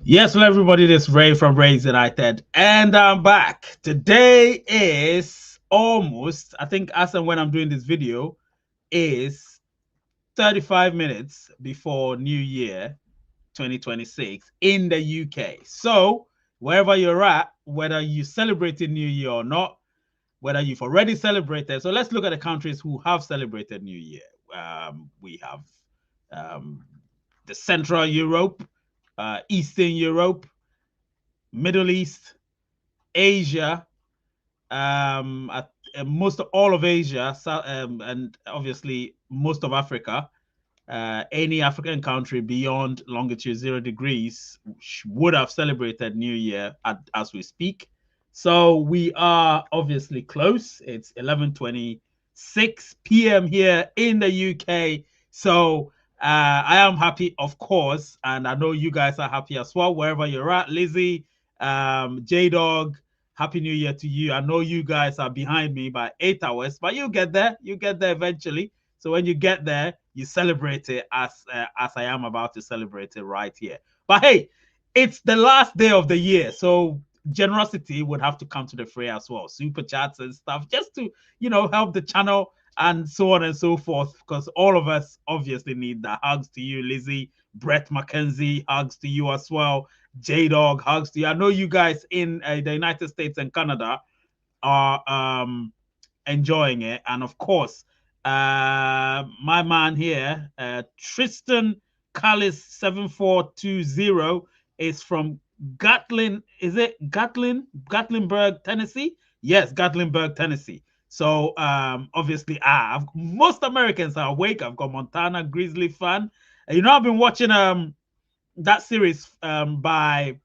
Yes, hello everybody, this is Ray from Ray's United, and I'm back. Today is almost, I think as and when I'm doing this video, is 35 minutes before New Year 2026 in the UK. So, wherever you're at, whether you celebrated New Year or not, whether you've already celebrated. So, let's look at the countries who have celebrated New Year. We have um, the Central Europe, Eastern Europe, Middle East, Asia, most of all of Asia, and obviously most of Africa. Any African country beyond longitude 0 degrees would have celebrated New Year as we speak. So we are obviously close. It's 11:26 p.m. here in the UK. So I am happy, of course, and I know you guys are happy as well, wherever you're at. Lizzie, J Dog, Happy New Year to you. I know you guys are behind me by 8 hours, but you get there. You get there eventually. So when you get there, you celebrate it as I am about to celebrate it right here. But hey, it's the last day of the year, so generosity would have to come to the fray as well. Super chats and stuff, just to help the channel and so on and so forth. Because all of us obviously need that. Hugs to you, Lizzie, Brett McKenzie. Hugs to you as well. J Dog, hugs to you. I know you guys in the United States and Canada are enjoying it, and of course my man here, Tristan Callis 7420 is from Gatlin. Is it Gatlinburg, Tennessee? Yes, Gatlinburg, Tennessee. So obviously, most Americans are awake. I've got Montana Grizzly fan. I've been watching that series by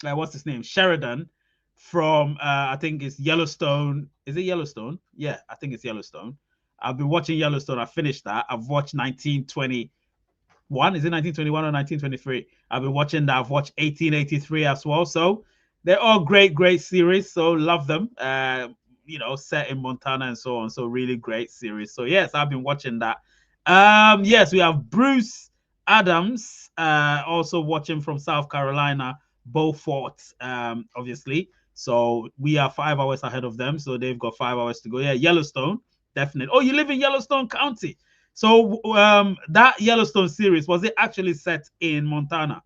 what's his name, Sheridan, from I think it's Yellowstone. Is it Yellowstone? Yeah, I think it's Yellowstone. I've been watching Yellowstone. I finished that. I've watched 1921. Is it 1921 or 1923? I've been watching that. I've watched 1883 as well. So they're all great series. So love them. Set in Montana and so on. So really great series. So yes, I've been watching that. Yes, we have Bruce Adams, also watching from South Carolina, Beaufort, obviously. So we are 5 hours ahead of them. So they've got 5 hours to go. Yeah, Yellowstone, definitely. Oh, you live in Yellowstone County. So that Yellowstone series, was it actually set in Montana?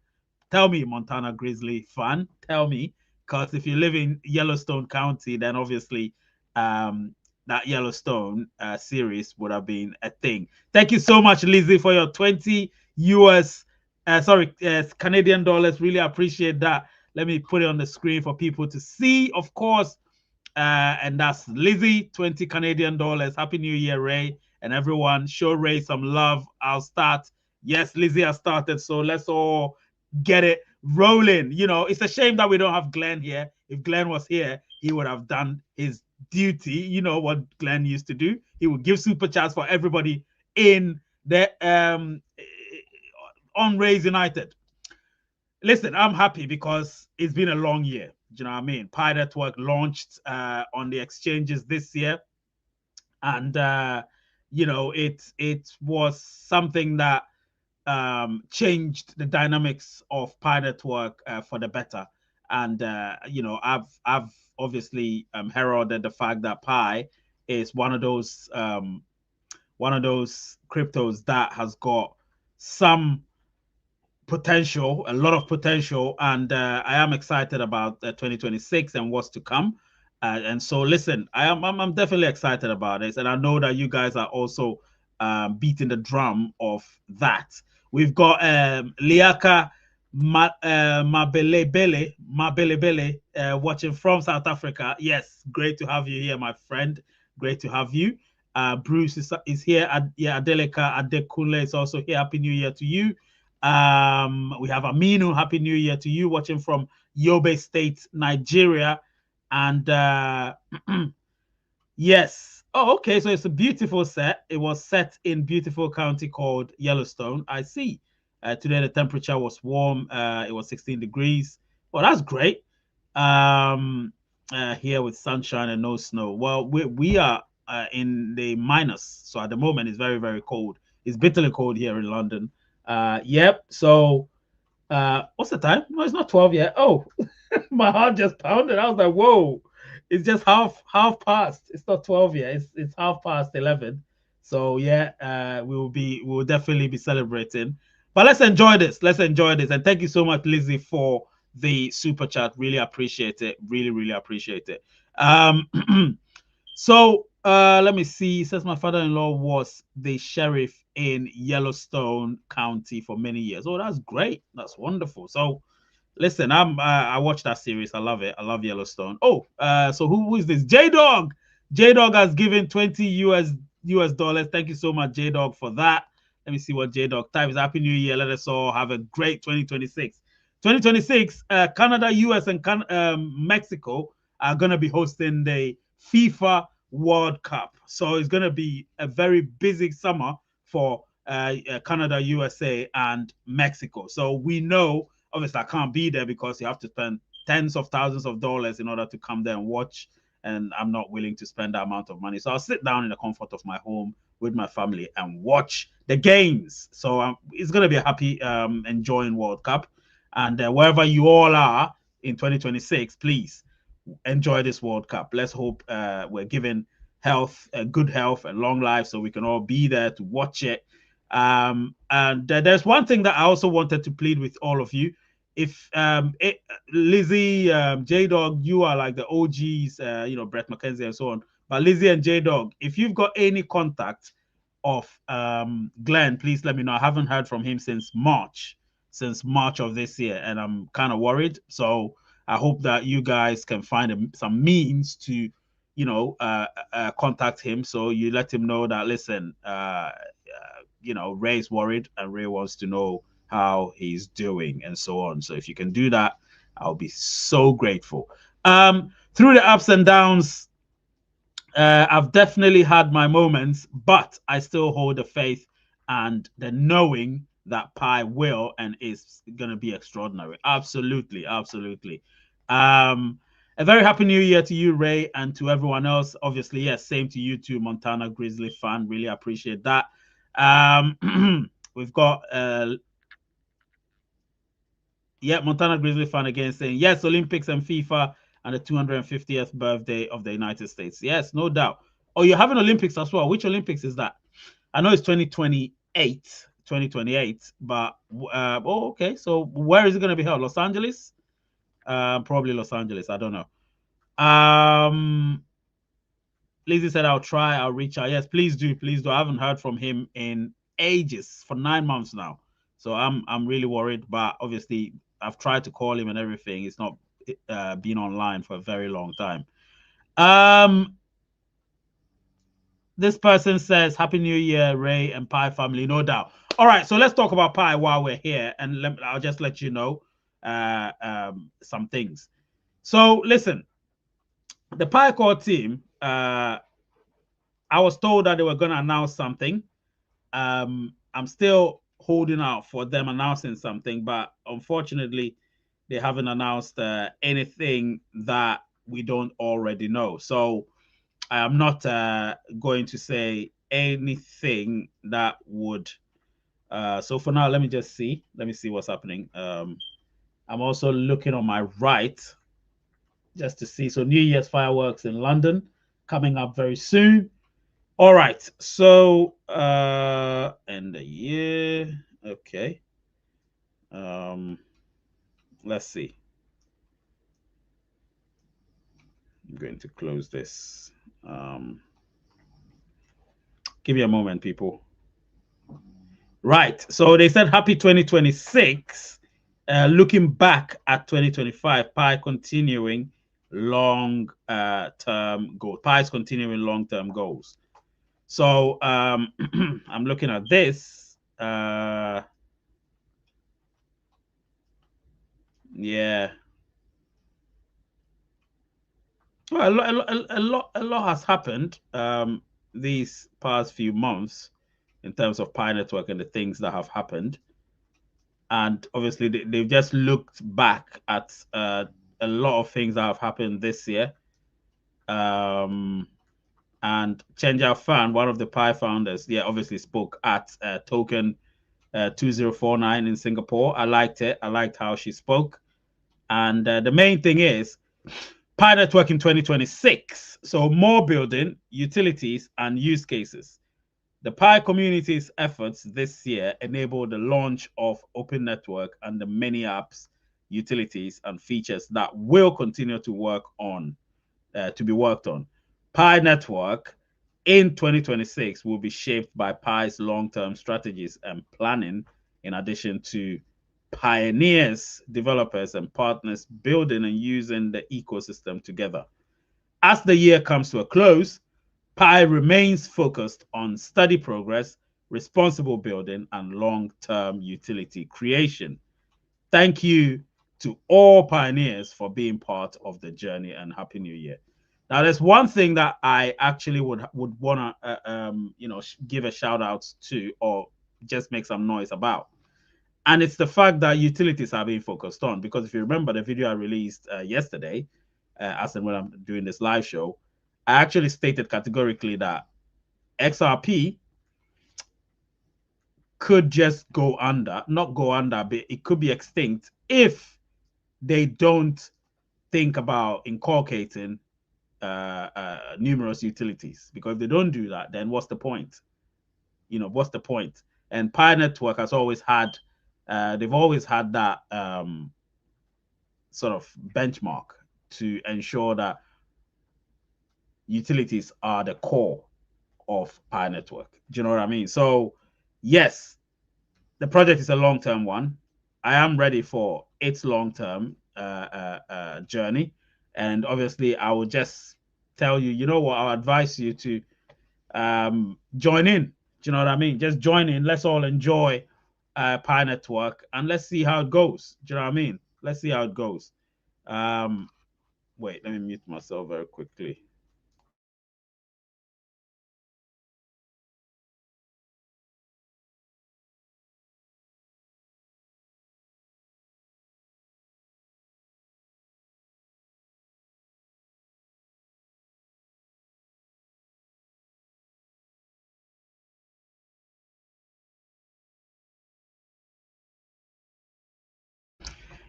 Tell me, Montana Grizzly fan. Tell me. Because if you live in Yellowstone County, then obviously that Yellowstone series would have been a thing. Thank you so much, Lizzie, for your 20 US, Canadian dollars. Really appreciate that. Let me put it on the screen for people to see, of course. And that's Lizzie, 20 Canadian dollars. Happy New Year, Ray. And everyone, show Ray some love. I'll start. Yes, Lizzie has started. So let's all get it rolling. It's a shame that we don't have Glenn here. If Glenn was here, he would have done his duty. You know what Glenn used to do? He would give super chats for everybody in the on Rays United. Listen, I'm happy because it's been a long year. Do you know what I mean? Pi Network launched on the exchanges this year, and it was something that changed the dynamics of Pi Network for the better. And I've obviously heralded the fact that Pi is one of those cryptos that has got some potential, a lot of potential, and I am excited about 2026 and what's to come. And so, listen, I'm definitely excited about this, and I know that you guys are also beating the drum of that. We've got Liaka Mabelebele watching from South Africa. Yes, great to have you here, my friend. Great to have you. Bruce is here. Adeleka Adekunle is also here. Happy New Year to you. We have Aminu. Happy New Year to you, watching from Yobe State, Nigeria. And yes. Oh, okay. So it's a beautiful set. It was set in beautiful county called Yellowstone. I see. Today the temperature was warm. It was 16 degrees. Well, that's great. Here with sunshine and no snow. Well, we are in the minus. So at the moment, it's very, very cold. It's bitterly cold here in London. Yep. So What's the time? No, it's not 12 yet. Oh, my heart just pounded. I was like, whoa, it's just half past. It's not 12 yet. It's half past 11. So yeah, we will definitely be celebrating. But let's enjoy this. Let's enjoy this. And thank you so much, Lizzie, for the super chat. Really appreciate it. Really, really appreciate it. So let me see. It says my father-in-law was the sheriff in Yellowstone County for many years. Oh, that's great. That's wonderful. So listen, I watched that series. I love it. I love Yellowstone. Oh, so who is this? J Dog. J Dog has given 20 US dollars. Thank you so much, J Dog, for that. Let me see what J Dog types. Happy New Year. Let us all have a great 2026. 2026, Canada, US, and Mexico are going to be hosting the FIFA World Cup. So it's going to be a very busy summer for Canada, USA, and Mexico. So we know, obviously, I can't be there because you have to spend tens of thousands of dollars in order to come there and watch. And I'm not willing to spend that amount of money. So I'll sit down in the comfort of my home with my family and watch the games. So it's going to be a happy, enjoying World Cup. And wherever you all are in 2026, please enjoy this World Cup. Let's hope we're given health, good health, and long life, so we can all be there to watch it. And there's one thing that I also wanted to plead with all of you. If Lizzie, J Dog, you are like the OGs, Brett McKenzie and so on. But Lizzie and J Dog, if you've got any contact of Glenn, please let me know. I haven't heard from him since March of this year, and I'm kind of worried. So I hope that you guys can find some means to, contact him. So you let him know that, listen, Ray's worried and Ray wants to know how he's doing and so on. So if you can do that, I'll be so grateful. Through the ups and downs, I've definitely had my moments, but I still hold the faith and the knowing that Pi will and is going to be extraordinary. Absolutely, absolutely. A very happy new year to you, Ray, and to everyone else. Obviously, yes, same to you too, Montana Grizzly fan. Really appreciate that. We've got Montana Grizzly fan again saying yes, Olympics and FIFA and the 250th birthday of the United States. Yes, no doubt. Oh, you're having Olympics as well. Which Olympics is that? I know it's 2028, but okay. So where is it going to be held? Los Angeles? Probably Los Angeles. I don't know. Lizzie said, I'll reach out. Yes, please do. Please do. I haven't heard from him in ages, for 9 months now. So I'm really worried, but obviously I've tried to call him and everything. It's not been online for a very long time. This person says, Happy New Year, Ray and Pi family, no doubt. All right, so let's talk about Pi while we're here, and I'll just let you know some things. So listen, the Pi Core team, I was told that they were going to announce something. I'm still holding out for them announcing something, but unfortunately, they haven't announced anything that we don't already know. So I am not going to say anything that would. So for now, let me just see. Let me see what's happening. I'm also looking on my right just to see. So New Year's fireworks in London coming up very soon. All right. So end the year. Okay. Let's see. I'm going to close this. Give me a moment, people. Right. So they said happy 2026. Looking back at 2025, Pi continuing long-term goals. Pi is continuing long-term goals. So I'm looking at this. Yeah. Well, a lot has happened these past few months in terms of Pi Network and the things that have happened. And obviously, they've just looked back at a lot of things that have happened this year. And Chenja Fan, one of the Pi founders, obviously spoke at Token 2049 in Singapore. I liked it. I liked how she spoke. And the main thing is Pi Network in 2026. So more building, utilities, and use cases. The Pi community's efforts this year enabled the launch of Open Network and the many apps, utilities, and features that will continue to be worked on. Pi Network in 2026 will be shaped by Pi's long-term strategies and planning, in addition to pioneers, developers, and partners building and using the ecosystem together. As the year comes to a close, Pi remains focused on steady progress, responsible building, and long-term utility creation. Thank you to all pioneers for being part of the journey, and Happy New Year. Now, there's one thing that I actually would want to, give a shout out to, or just make some noise about. And it's the fact that utilities are being focused on. Because if you remember the video I released yesterday, as and when I'm doing this live show, I actually stated categorically that XRP could just go under, not go under, but it could be extinct if they don't think about inculcating numerous utilities. Because if they don't do that, then what's the point? What's the point? And Pi Network has always had, they've always had that sort of benchmark to ensure that utilities are the core of Pi Network. Do you know what I mean? So, yes, the project is a long-term one. I am ready for its long-term journey. And obviously, I will just tell you, you know what, I'll advise you to join in. Do you know what I mean? Just join in. Let's all enjoy Pi Network and let's see how it goes. Do you know what I mean? Let's see how it goes. Wait, let me mute myself very quickly.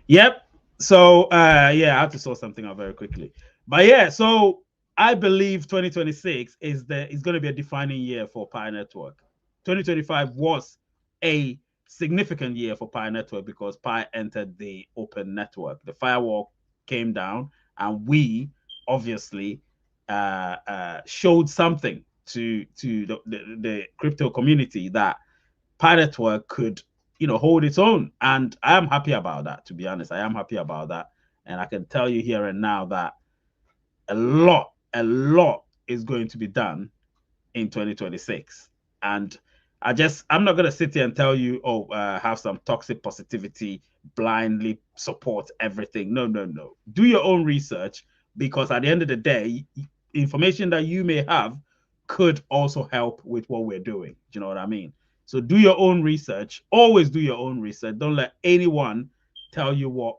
Yep. So yeah, I have to sort something out very quickly. But yeah, so I believe 2026 is going to be a defining year for Pi Network. 2025 was a significant year for Pi Network because Pi entered the open network. The firewall came down, and we obviously showed something to the crypto community that Pi Network could hold its own. And I am happy about that, to be honest. I am happy about that. And I can tell you here and now that a lot is going to be done in 2026. And I'm not going to sit here and tell you, have some toxic positivity, blindly support everything. No, no, no. Do your own research, because at the end of the day, information that you may have could also help with what we're doing. Do you know what I mean? So do your own research. Always do your own research. Don't let anyone tell you what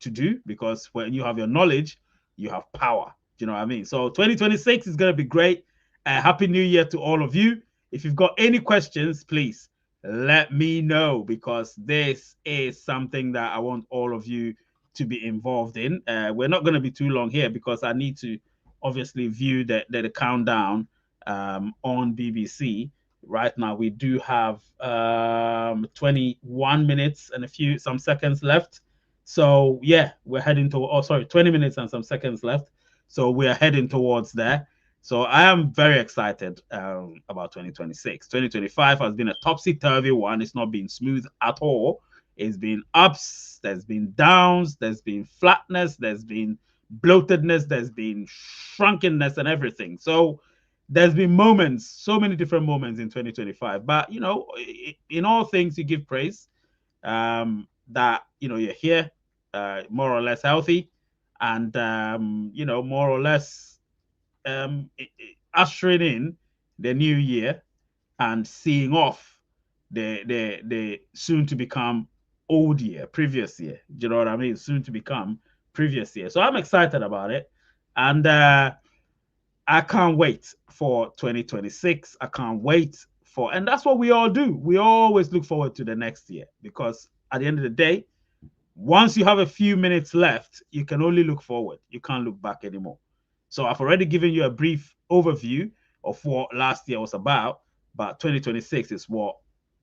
to do, because when you have your knowledge, you have power. Do you know what I mean? So 2026 is going to be great. Happy New Year to all of you. If you've got any questions, please let me know, because this is something that I want all of you to be involved in. We're not going to be too long here because I need to obviously view the countdown on BBC. Right now, we do have 21 minutes and some seconds left. So yeah, we're heading to 20 minutes and some seconds left. So we are heading towards there. So I am very excited about 2026. 2025 has been a topsy-turvy one. It's not been smooth at all. It's been ups, there's been downs, there's been flatness, there's been bloatedness, there's been shrunkeness and everything. So there's been moments, so many different moments in 2025. But, in all things, you give praise that, you're here more or less healthy and, more or less ushering in the new year and seeing off the soon to become old year, previous year. Do you know what I mean? Soon to become previous year. So I'm excited about it. And I can't wait for 2026. I can't wait for, and that's what we all do. We always look forward to the next year, because at the end of the day, once you have a few minutes left, you can only look forward. You can't look back anymore. So I've already given you a brief overview of what last year was about, but 2026 is what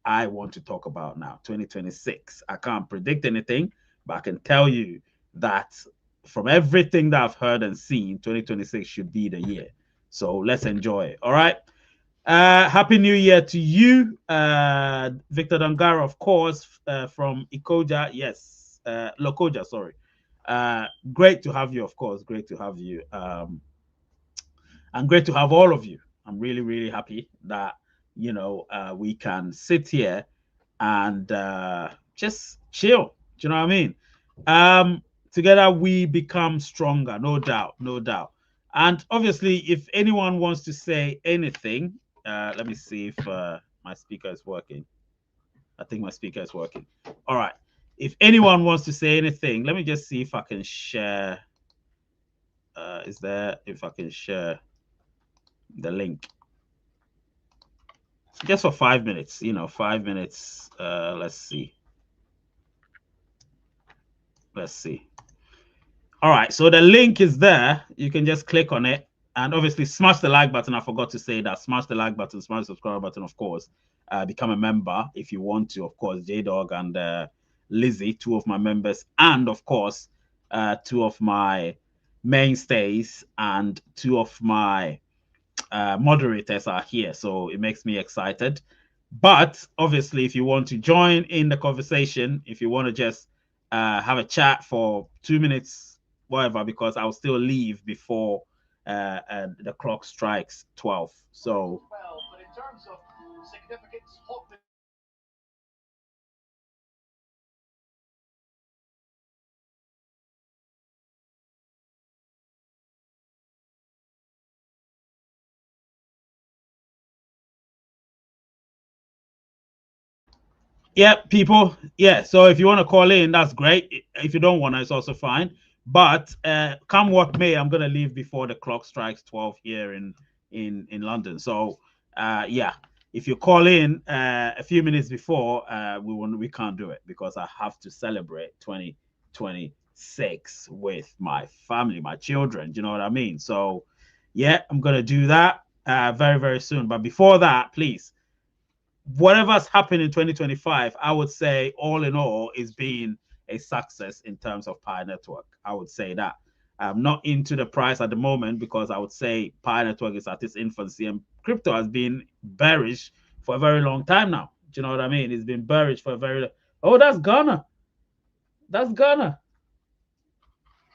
I want to talk about now. 2026. I can't predict anything, but I can tell you that from everything that I've heard and seen, 2026 should be the year. So let's enjoy it. All right. Happy New Year to you, Victor Dangara, of course, from Ikoja. Yes, Lokoja, sorry. Great to have you, of course. Great to have you. And great to have all of you. I'm really, really happy that, we can sit here and just chill. Do you know what I mean? Together we become stronger, no doubt, no doubt. And obviously, if anyone wants to say anything, let me see if my speaker is working. I think my speaker is working. All right. If anyone wants to say anything, let me just see if I can share. If I can share the link? Just for 5 minutes, 5 minutes. Let's see. Let's see. All right. So the link is there. You can just click on it. And obviously, smash the like button. I forgot to say that. Smash the like button, smash the subscribe button, of course. Become a member if you want to, of course. J-Dog and Lizzie, two of my members. And, of course, two of my mainstays and two of my moderators are here. So it makes me excited. But, obviously, if you want to join in the conversation, if you want to just have a chat for 2 minutes, whatever, because I'll still leave before the clock strikes 12. So, but in terms of significance, yeah, people. Yeah. So if you want to call in, that's great. If you don't want to, it's also fine. But come what may, I'm gonna leave before the clock strikes 12 here in London. So yeah, if you call in a few minutes before, we can't do it because I have to celebrate 2026 with my family, my children. Do you know what I mean? So yeah, I'm gonna do that very, very soon. But before that, please, whatever's happened in 2025, I would say all in all is being a success in terms of Pi Network. I would say that. I'm not into the price at the moment because I would say Pi Network is at its infancy and crypto has been bearish for a very long time now. Do you know what I mean? It's been bearish for a very. Oh, that's Ghana. That's Ghana.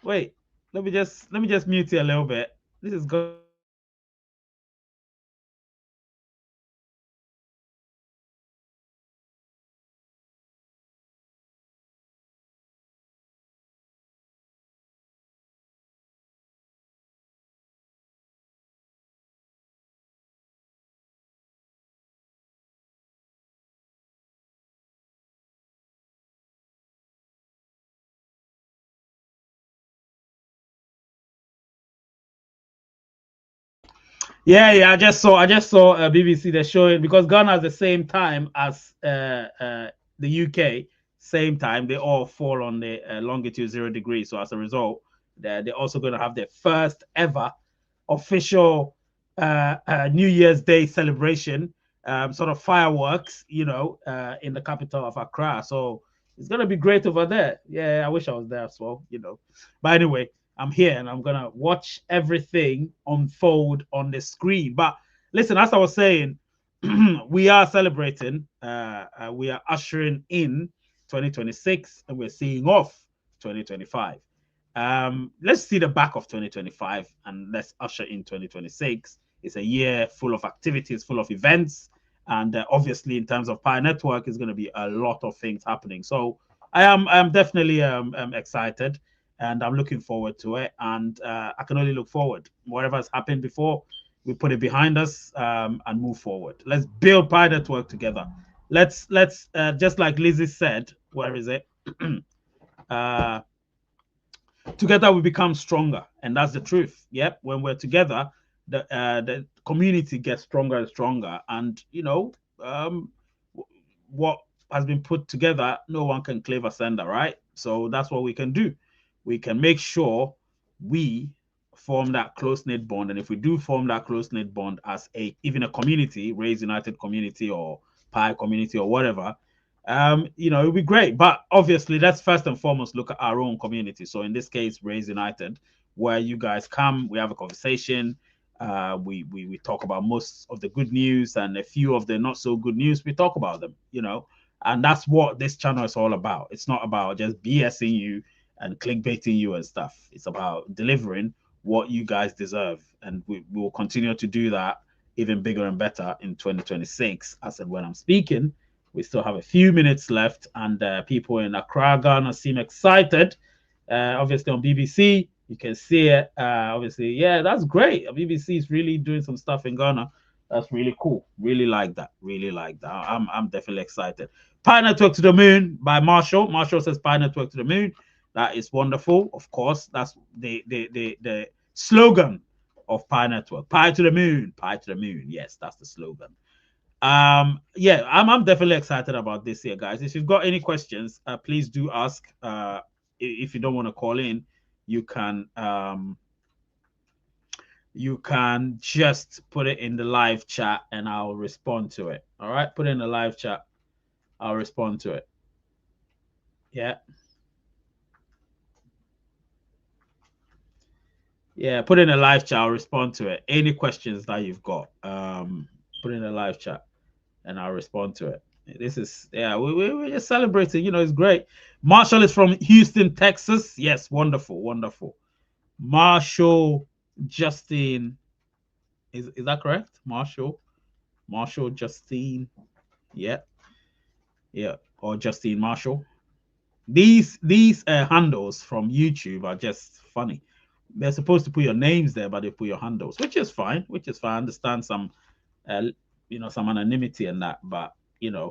Wait, let me just mute you a little bit. This is Ghana. Yeah. I just saw BBC. They're showing because Ghana is the same time as the UK, same time. They all fall on the longitude 0 degrees. So as a result, they're also going to have their first ever official New Year's Day celebration, sort of fireworks, in the capital of Accra. So it's going to be great over there. Yeah, I wish I was there as well. But anyway, I'm here and I'm gonna watch everything unfold on the screen. But listen, as I was saying, we are celebrating. We are ushering in 2026, and we're seeing off 2025. Let's see the back of 2025, and let's usher in 2026. It's a year full of activities, full of events, and obviously, in terms of Pi Network, is going to be a lot of things happening. So I am definitely excited and I'm looking forward to it. And I can only look forward. Whatever's happened before, we put it behind us and move forward. Let's build Pi Network together. Let's just like Lizzie said, where is it? Together we become stronger, and that's the truth. Yep, when we're together, the community gets stronger and stronger, and what has been put together, no one can claim a sender, right? So that's what we can do. We can make sure we form that close-knit bond. And if we do form that close-knit bond as even a community, Raise United community or Pi community or whatever, it'll be great. But obviously, let's first and foremost look at our own community. So in this case, Raise United, where you guys come, we have a conversation. We talk about most of the good news, and a few of the not so good news, we talk about them, and that's what this channel is all about. It's not about just BSing you and clickbaiting you and stuff. It's about delivering what you guys deserve, and we will continue to do that even bigger and better in 2026. As and when I'm speaking, we still have a few minutes left, and people in Accra, Ghana seem excited. Obviously on BBC, you can see it. Obviously, yeah, that's great. BBC is really doing some stuff in Ghana. That's really cool. Really like that. Really like that. I'm definitely excited. Pi Network to the Moon by Marshall. Marshall says Pi Network to the Moon. That is wonderful. Of course, that's the slogan of Pi Network. Pi to the Moon. Pi to the Moon. Yes, that's the slogan. Yeah, I'm definitely excited about this here, guys. If you've got any questions, please do ask. If you don't want to call in, you can just put it in the live chat and I'll respond to it. All right, put it in the live chat. I'll respond to it. Yeah. Yeah, put in a live chat. I'll respond to it. Any questions that you've got, put in a live chat and I'll respond to it. This is, yeah, we're just celebrating. It's great. Marshall is from Houston, Texas. Yes, wonderful, wonderful. Marshall Justine, is that correct? Marshall Justine, yeah, or Justine Marshall. These handles from YouTube are just funny. They're supposed to put your names there, but they put your handles, which is fine. I understand some, some anonymity in that, but yeah.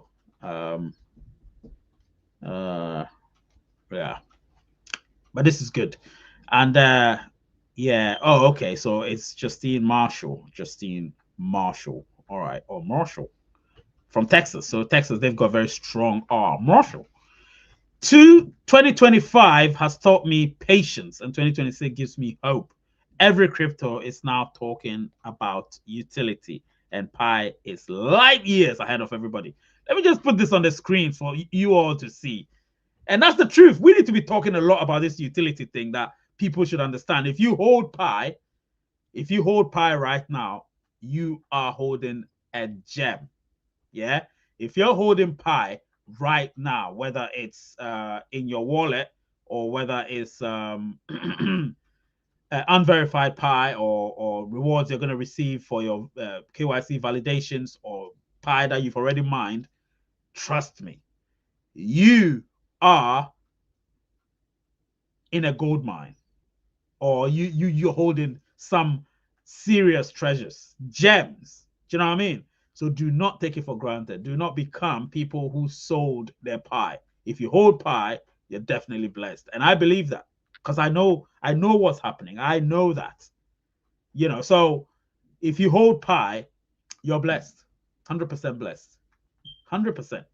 But this is good, and yeah. Oh, okay. So it's Justine Marshall. All right, or Marshall from Texas. So Texas, they've got very strong R. Marshall. 2025 has taught me patience, and 2026 gives me hope. Every crypto is now talking about utility, and Pi is light years ahead of everybody. Let me just put this on the screen for you all to see. And that's the truth. We need to be talking a lot about this utility thing that people should understand. If you hold Pi right now, you are holding a gem. Yeah. If you're holding Pi right now, whether it's in your wallet or whether it's unverified Pi or rewards you're going to receive for your KYC validations or Pi that you've already mined, trust me, you are in a gold mine, or you're holding some serious treasures, gems. Do you know what I mean? So do not take it for granted. Do not become people who sold their Pi. If you hold Pi, you're definitely blessed, and I believe that because I know what's happening. I know that, So if you hold Pi, you're blessed, 100% blessed, 100%.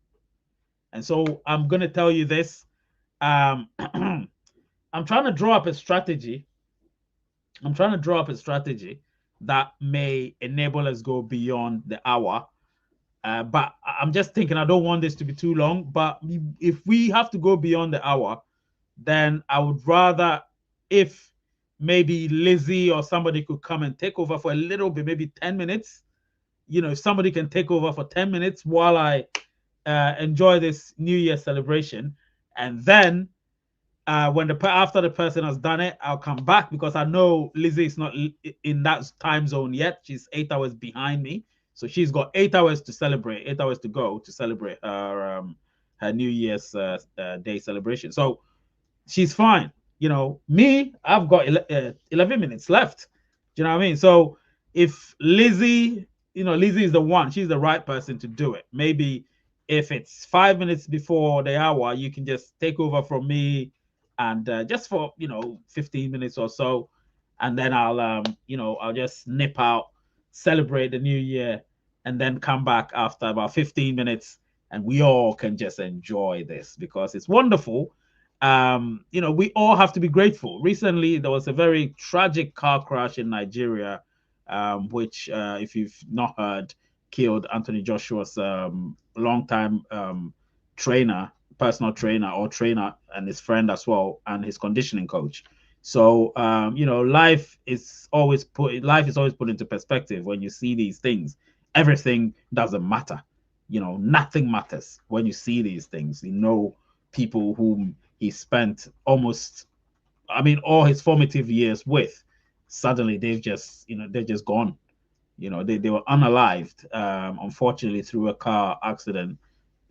And so I'm gonna tell you this. I'm trying to draw up a strategy. That may enable us go beyond the hour. But I'm just thinking I don't want this to be too long. But if we have to go beyond the hour, then I would rather if maybe Lizzie or somebody could come and take over for a little bit, maybe 10 minutes. If somebody can take over for 10 minutes while I enjoy this New Year celebration. And then when after the person has done it, I'll come back because I know Lizzie is not in that time zone yet. She's 8 hours behind me, so she's got 8 hours to celebrate, 8 hours to go to celebrate her New Year's Day celebration. So she's fine. Me, I've got 11 minutes left. Do you know what I mean? So if Lizzie, Lizzie is the one, she's the right person to do it. Maybe if it's 5 minutes before the hour, you can just take over from me and just for 15 minutes or so, and then I'll I'll just nip out, celebrate the new year, and then come back after about 15 minutes, and we all can just enjoy this because it's wonderful. We all have to be grateful. Recently, there was a very tragic car crash in Nigeria, which, if you've not heard, killed Anthony Joshua's longtime trainer, personal trainer or trainer, and his friend as well, and his conditioning coach. So life is always put into perspective when you see these things. Everything doesn't matter. Nothing matters when you see these things. People whom he spent all his formative years with. Suddenly they're just gone. They were unalived, unfortunately, through a car accident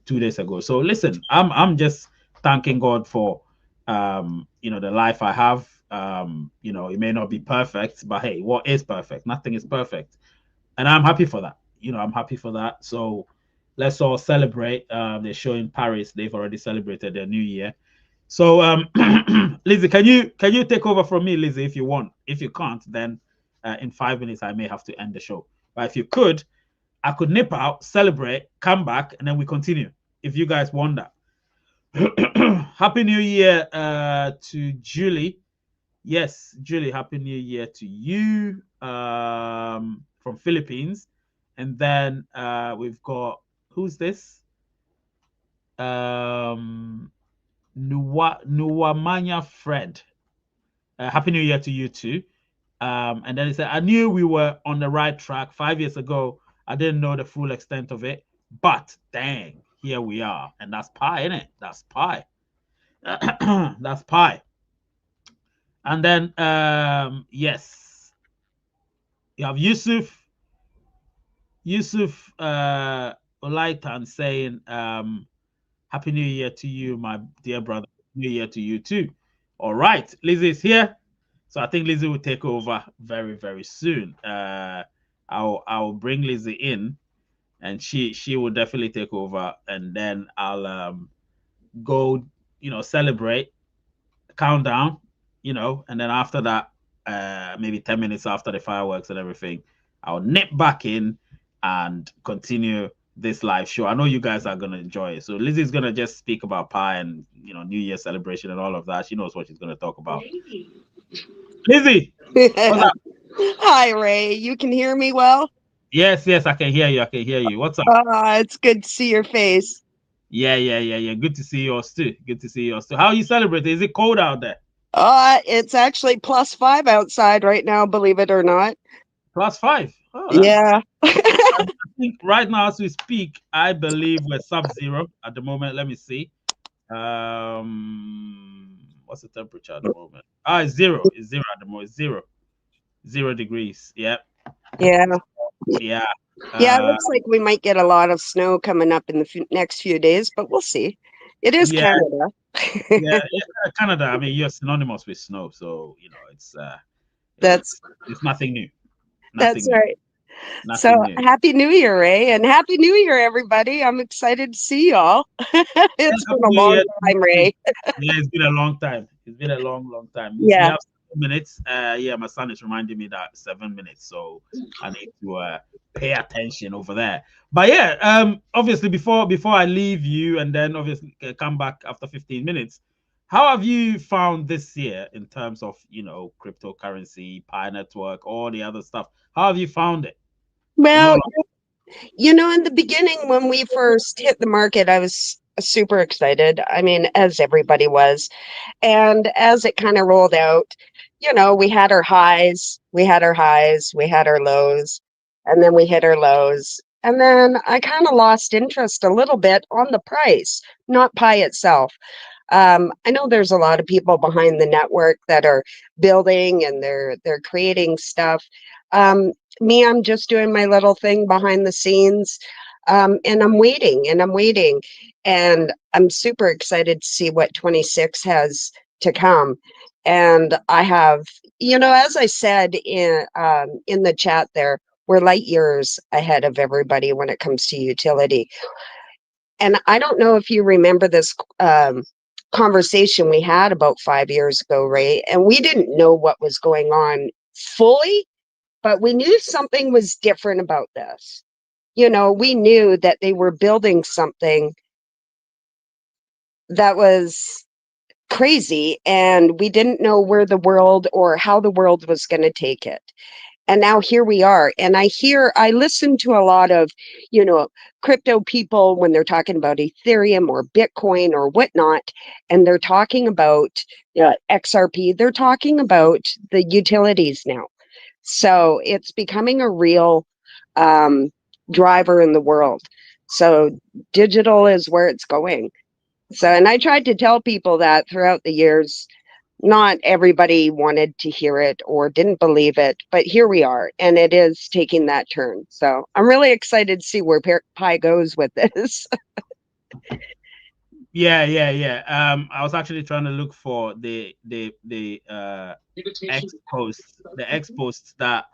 2 days ago. So listen, I'm just thanking God for the life I have. It may not be perfect, but hey, what is perfect? Nothing is perfect. And I'm happy for that. I'm happy for that. So let's all celebrate. They're showing Paris, they've already celebrated their new year. So Lizzie, can you take over from me, Lizzie, if you want? If you can't, then in 5 minutes I may have to end the show. But if you could, I could nip out, celebrate, come back, and then we continue. If you guys want that. Happy New Year to Julie. Yes, Julie, Happy New Year to you from Philippines. And then we've got, who's this? Nuwamanya Fred. Happy New Year to you too. And then he said, I knew we were on the right track 5 years ago. I didn't know the full extent of it, but dang, here we are. And that's pie, isn't it? That's pie. That's pie. And then, yes, you have Yusuf Olaitan saying, Happy New Year to you, my dear brother. New Year to you too. All right, Lizzie is here. So I think Lizzie will take over very, very soon. I'll bring Lizzie in, and she will definitely take over, and then I'll go, celebrate, countdown, and then after that, maybe 10 minutes after the fireworks and everything, I'll nip back in and continue this live show. I know you guys are gonna enjoy it. So Lizzie's gonna just speak about pie and New Year celebration and all of that. She knows what she's gonna talk about. Lizzie, what's up? Hi, Ray. You can hear me well? Yes, I can hear you. I can hear you. What's up? It's good to see your face. Yeah. Good to see yours too. Good to see yours too. How are you celebrating? Is it cold out there? It's actually +5 outside right now, believe it or not. +5. Oh, Yeah. I think right now as we speak, I believe we're sub-zero at the moment. Let me see. What's the temperature at the moment? It's zero. It's zero at the moment. It's 0 degrees. Yep. Yeah. Yeah. Yeah, it looks like we might get a lot of snow coming up in the next few days, but we'll see. It is Yeah. Canada. Yeah. Canada. I mean, you're synonymous with snow, so That's it's nothing new. that's Nothing new. right. So Nothing new. happy New Year, Ray, and happy New Year, everybody. I'm excited to see y'all. It's Happy been a New long Year. time, Ray. Yeah, it's been a long time. It's been a long, long time. We Yeah. have 7 minutes. Yeah, my son is reminding me that 7 minutes, so I need to pay attention over there. But yeah, obviously before I leave you, and then obviously come back after 15 minutes. How have you found this year in terms of cryptocurrency, Pi Network, all the other stuff? How have you found it? In Well, all, in the beginning, when we first hit the market, I was super excited. I mean, as everybody was. And as it kind of rolled out, we had our highs, we had our highs, we had our lows, and then we hit our lows. And then I kind of lost interest a little bit on the price, not Pi itself. I know there's a lot of people behind the network that are building and they're creating stuff. Me, I'm just doing my little thing behind the scenes, and I'm waiting and I'm waiting, and I'm super excited to see what 26 has to come. And I have, as I said in the chat there, we're light years ahead of everybody when it comes to utility. And I don't know if you remember this conversation we had about 5 years ago, Ray, and we didn't know what was going on fully, but we knew something was different about this. we knew that they were building something that was crazy, and we didn't know where the world or how the world was going to take it. And now here we are. And I listen to a lot of, crypto people when they're talking about Ethereum or Bitcoin or whatnot, and they're talking about XRP. They're talking about the utilities now. So it's becoming a real um, driver in the world. So digital is where it's going. So, and I tried to tell people that throughout the years. Not everybody wanted to hear it or didn't believe it, but here we are, and it is taking that turn. So I'm really excited to see where Pi goes with this. Yeah. I was actually trying to look for the X post that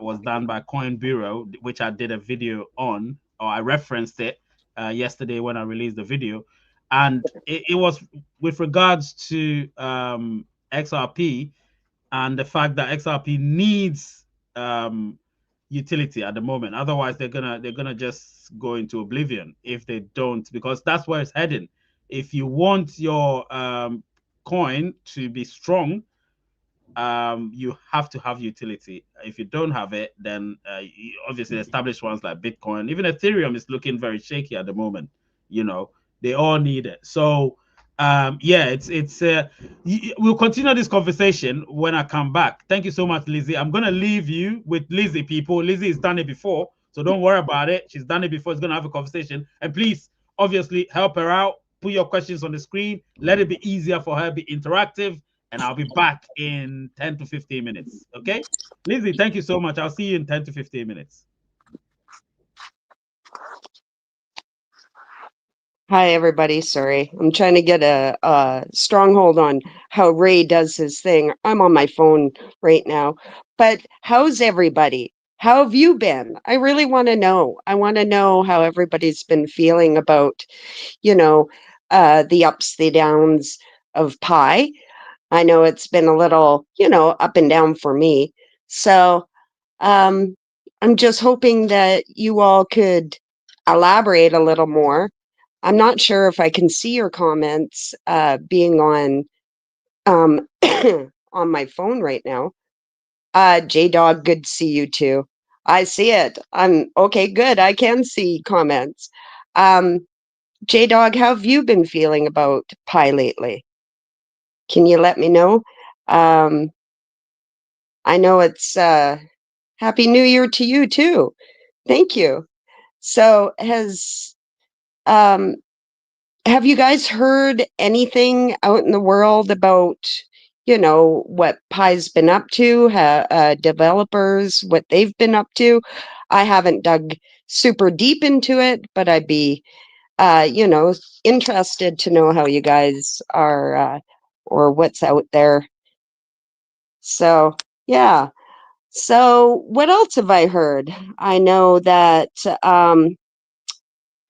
was done by Coin Bureau, which I did a video on, or I referenced it yesterday when I released the video, and it was with regards to XRP and the fact that XRP needs utility at the moment. Otherwise, they're gonna just go into oblivion if they don't, because that's where it's heading. If you want your coin to be strong, you have to have utility. If you don't have it, then obviously established ones like Bitcoin, even Ethereum is looking very shaky at the moment. You know, they all need it. So yeah, it's we'll continue this conversation when I come back. Thank you so much, Lizzie. I'm gonna leave you with Lizzie, people. Lizzie has done it before, so don't worry about it. She's done it before. She's gonna have a conversation, and please, obviously, help her out. Put your questions on the screen. Let it be easier for her. Be interactive, and I'll be back in 10 to 15 minutes. Okay, Lizzie, thank you so much. I'll see you in 10 to 15 minutes. Hi, everybody. Sorry. I'm trying to get a stronghold on how Ray does his thing. I'm on my phone right now. But how's everybody? How have you been? I really want to know. I want to know how everybody's been feeling about, you know, the ups, the downs of Pi. I know it's been a little, up and down for me. So um, I'm just hoping that you all could elaborate a little more. I'm not sure if I can see your comments being on um, on my phone right now. J Dog, good to see you too. I see it. I'm okay. Good. I can see comments. Um, J Dog, how have you been feeling about Pi lately? Can you let me know? Um, I know it's Happy New Year to you too. Thank you. So um have you guys heard anything out in the world about, what Pi's been up to, developers, what they've been up to? I haven't dug super deep into it, but I'd be, interested to know how you guys are, or what's out there. So, yeah. So, what else have I heard? I know that,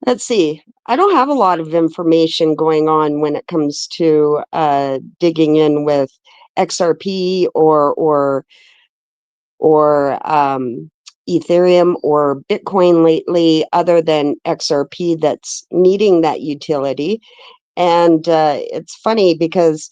let's see, I don't have a lot of information going on when it comes to digging in with XRP or Ethereum or Bitcoin lately, other than XRP that's needing that utility. And it's funny because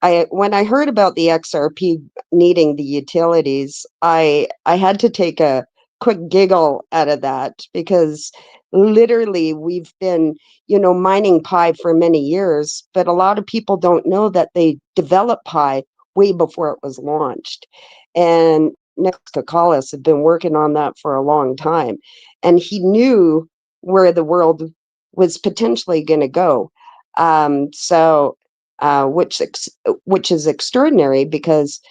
when I heard about the XRP needing the utilities, I had to take a quick giggle out of that because literally we've been, mining Pi for many years, but a lot of people don't know that they developed Pi way before it was launched. And Nick Kakalis had been working on that for a long time, and he knew where the world was potentially going to go. So which is extraordinary because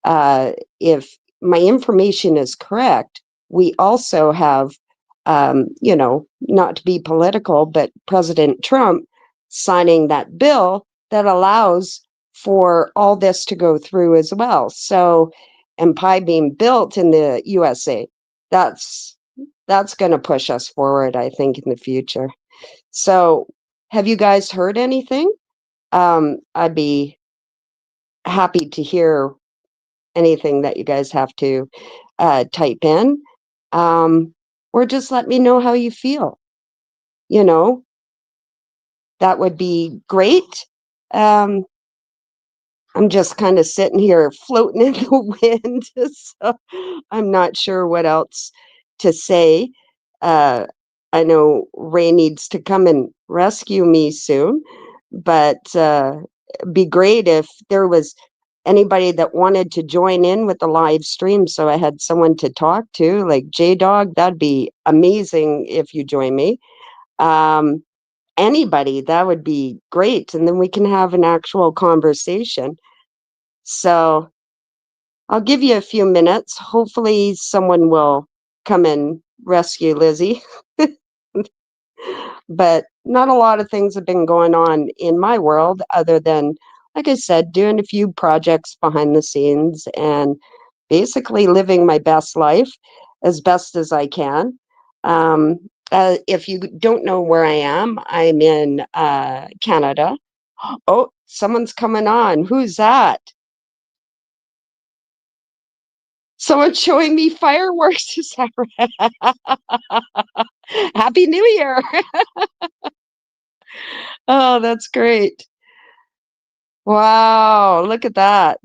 if my information is correct, we also have, not to be political, but President Trump signing that bill that allows for all this to go through as well. So, and Pi being built in the USA, that's going to push us forward, I think, in the future. So, have you guys heard anything? I'd be happy to hear anything that you guys have to type in. Um, or just let me know how you feel. You know, that would be great. Um, I'm just kind of sitting here floating in the wind, so I'm not sure what else to say. Uh, I know Ray needs to come and rescue me soon, but be great if there was anybody that wanted to join in with the live stream, so I had someone to talk to, like J Dog. That'd be amazing if you join me. Um, Anybody, that would be great, and then we can have an actual conversation. So I'll give you a few minutes. Hopefully, someone will come and rescue Lizzie. But not a lot of things have been going on in my world other than, like I said, doing a few projects behind the scenes and basically living my best life as best as I can. Um, if you don't know where I am, I'm in Canada. Oh, someone's coming on. Who's that? Someone's showing me fireworks. Is that right? Happy New Year. Oh, that's great. Wow, look at that.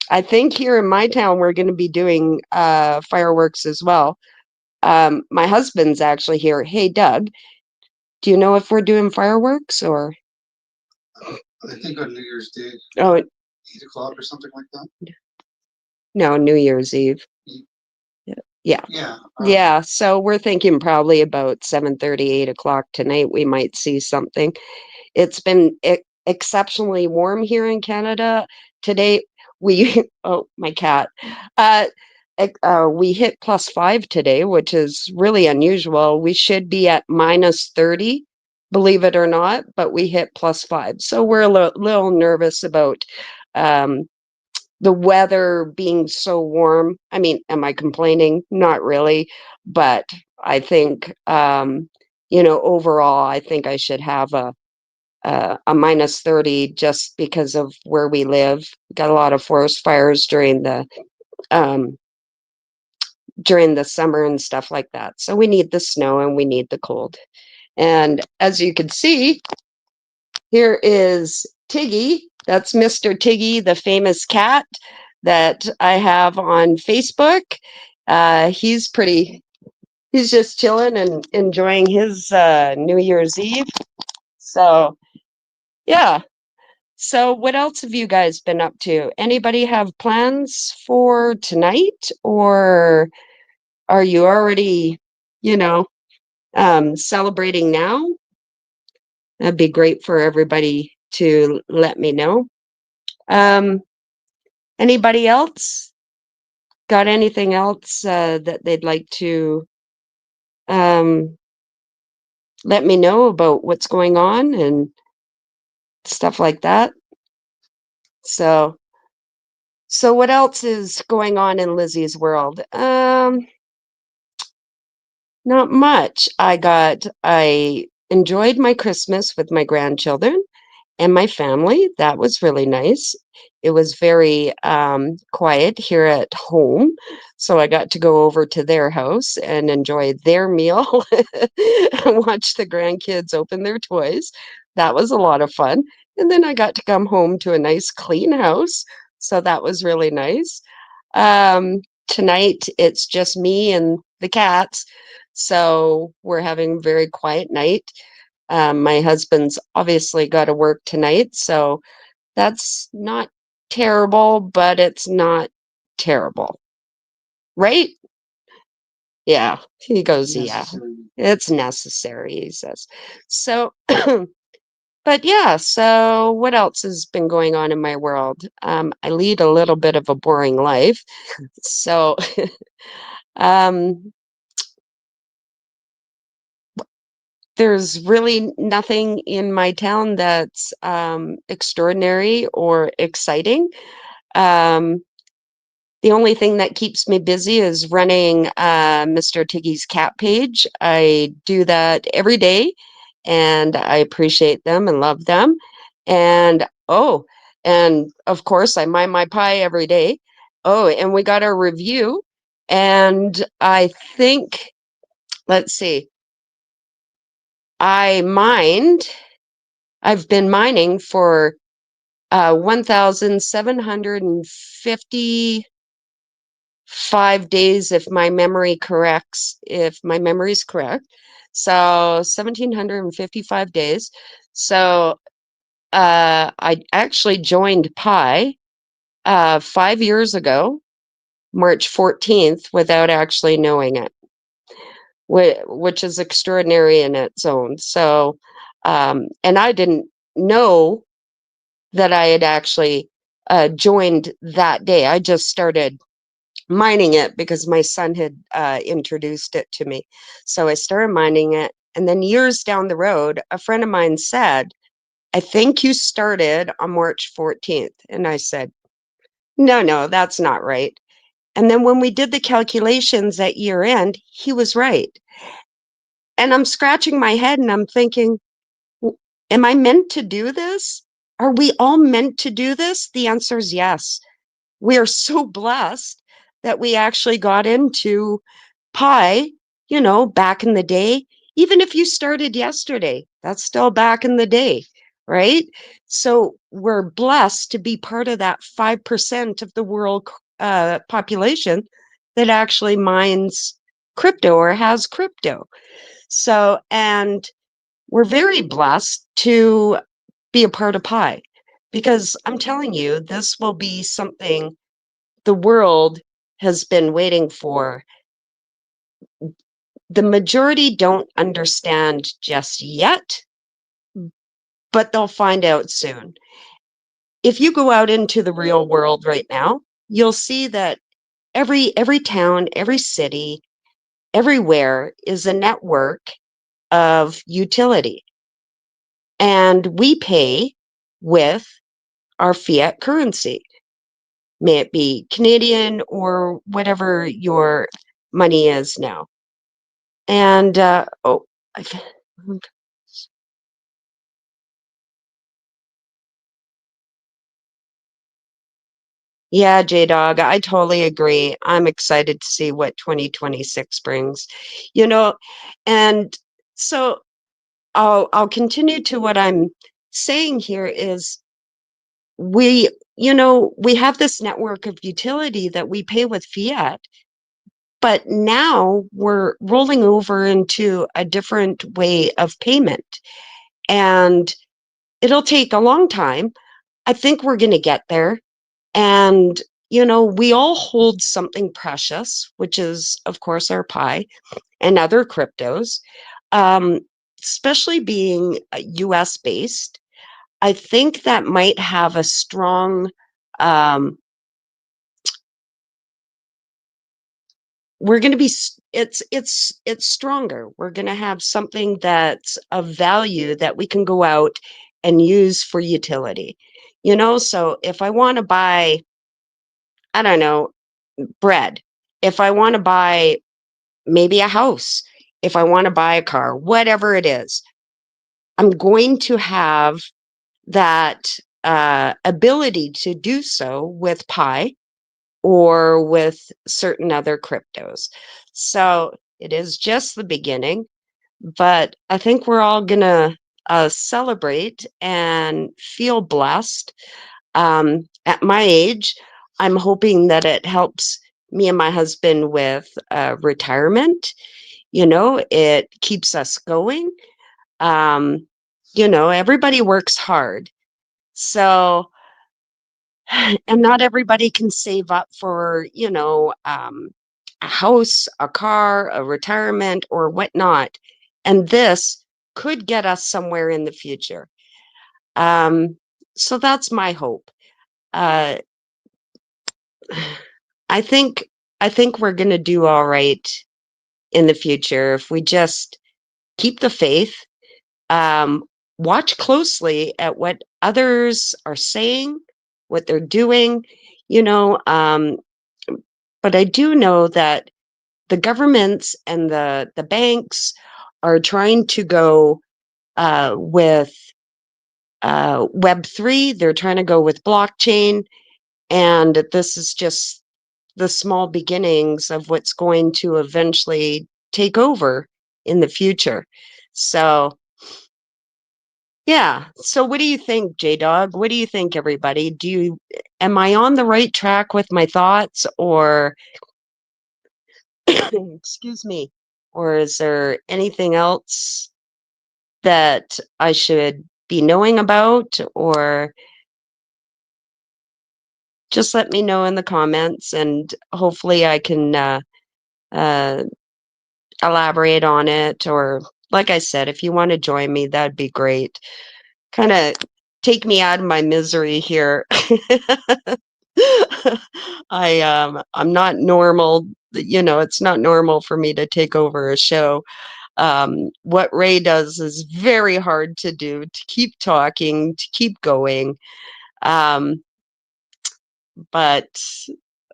I think here in my town, we're going to be doing fireworks as well. My husband's actually here. Hey, Doug, do you know if we're doing fireworks or? I think on New Year's Day, Oh, 8 o'clock or something like that. No, New Year's Eve. Yeah. Yeah. Yeah. So we're thinking probably about 7:30, 8 o'clock tonight. We might see something. It's been exceptionally warm here in Canada today. We oh, my cat. Uh, we hit +5 today, which is really unusual. We should be at -30, believe it or not, but we hit +5. So we're a little nervous about um, the weather being so warm. I mean, am I complaining? Not really, but I think overall, I think I should have a -30 just because of where we live. Got a lot of forest fires um, during the summer and stuff like that. So we need the snow and we need the cold. And as you can see, here is Tiggy. That's Mr. Tiggy, the famous cat that I have on Facebook. He's just chilling and enjoying his New Year's Eve. So, yeah. So, what else have you guys been up to? Anybody have plans for tonight, or are you already, you know, celebrating now? That'd be great for everybody to let me know. Um, Anybody else got anything else that they'd like to um, let me know about what's going on and stuff like that? So, so what else is going on in Lizzie's world? Not much. I enjoyed my Christmas with my grandchildren and my family. That was really nice. It was very quiet here at home. So I got to go over to their house and enjoy their meal and watch the grandkids open their toys. That was a lot of fun. And then I got to come home to a nice clean house. So that was really nice. Tonight it's just me and the cats. So we're having a very quiet night. My husband's obviously got to work tonight, so that's not terrible, but it's not terrible. Right? Yeah. He goes, yeah, it's necessary, he says. So, but yeah, so what else has been going on in my world? I lead a little bit of a boring life. So, um, there's really nothing in my town that's extraordinary or exciting. Um, the only thing that keeps me busy is running Mr. Tiggy's cat page. I do that every day, and I appreciate them and love them. And oh, and of course, I mind my pie every day. Oh, and we got a review, And I think, let's see, I've been mining for 1,755 days, if my memory is correct. So 1,755 days. So I actually joined Pi 5 years ago, March 14th, without actually knowing it, which is extraordinary in its own. So, and I didn't know that I had actually joined that day. I just started mining it because my son had introduced it to me. So I started mining it. And then years down the road, a friend of mine said, I think you started on March 14th. And I said, no, that's not right. And then when we did the calculations at year end, he was right. And I'm scratching my head and I'm thinking, am I meant to do this? Are we all meant to do this? The answer is yes. We are so blessed that we actually got into Pi, back in the day. Even if you started yesterday, that's still back in the day, right? So we're blessed to be part of that 5% of the world population that actually mines crypto or has crypto. So, and we're very blessed to be a part of Pi because I'm telling you, this will be something the world has been waiting for. The majority don't understand just yet, but they'll find out soon. If you go out into the real world right now, you'll see that every town, every city, everywhere is a network of utility. And we pay with our fiat currency, may it be Canadian or whatever your money is now. And yeah, J Dog, I totally agree. I'm excited to see what 2026 brings. You know, and so I'll continue to what I'm saying here is we have this network of utility that we pay with fiat, but now we're rolling over into a different way of payment. And it'll take a long time. I think we're going to get there. And, we all hold something precious, which is, of course, our Pi and other cryptos, um, especially being US based. I think that might have a strong, um, we're going to be, it's stronger. We're going to have something that's of value that we can go out and use for utility. So if I want to buy, I don't know, bread, if I want to buy maybe a house, if I want to buy a car, whatever it is, I'm going to have that ability to do so with Pi or with certain other cryptos. So it is just the beginning, but I think we're all going to celebrate and feel blessed. At my age, I'm hoping that it helps me and my husband with retirement. It keeps us going. Everybody works hard. So, and not everybody can save up for, a house, a car, a retirement, or whatnot. And this could get us somewhere in the future. So that's my hope. Uh, I think I think we're going to do all right in the future if we just keep the faith, um, watch closely at what others are saying, what they're doing, you know. But I do know that the governments and the banks are trying to go with Web3. They're trying to go with blockchain, and this is just the small beginnings of what's going to eventually take over in the future. So, yeah. So what do you think, J-Dog? What do you think, everybody? Am I on the right track with my thoughts, or excuse me, or is there anything else that I should be knowing about, or just let me know in the comments, and hopefully I can uh, elaborate on it. Or like I said, if you want to join me, that'd be great. Kind of take me out of my misery here. I'm not normal, it's not normal for me to take over a show. What Ray does is very hard to do, to keep talking, to keep going. But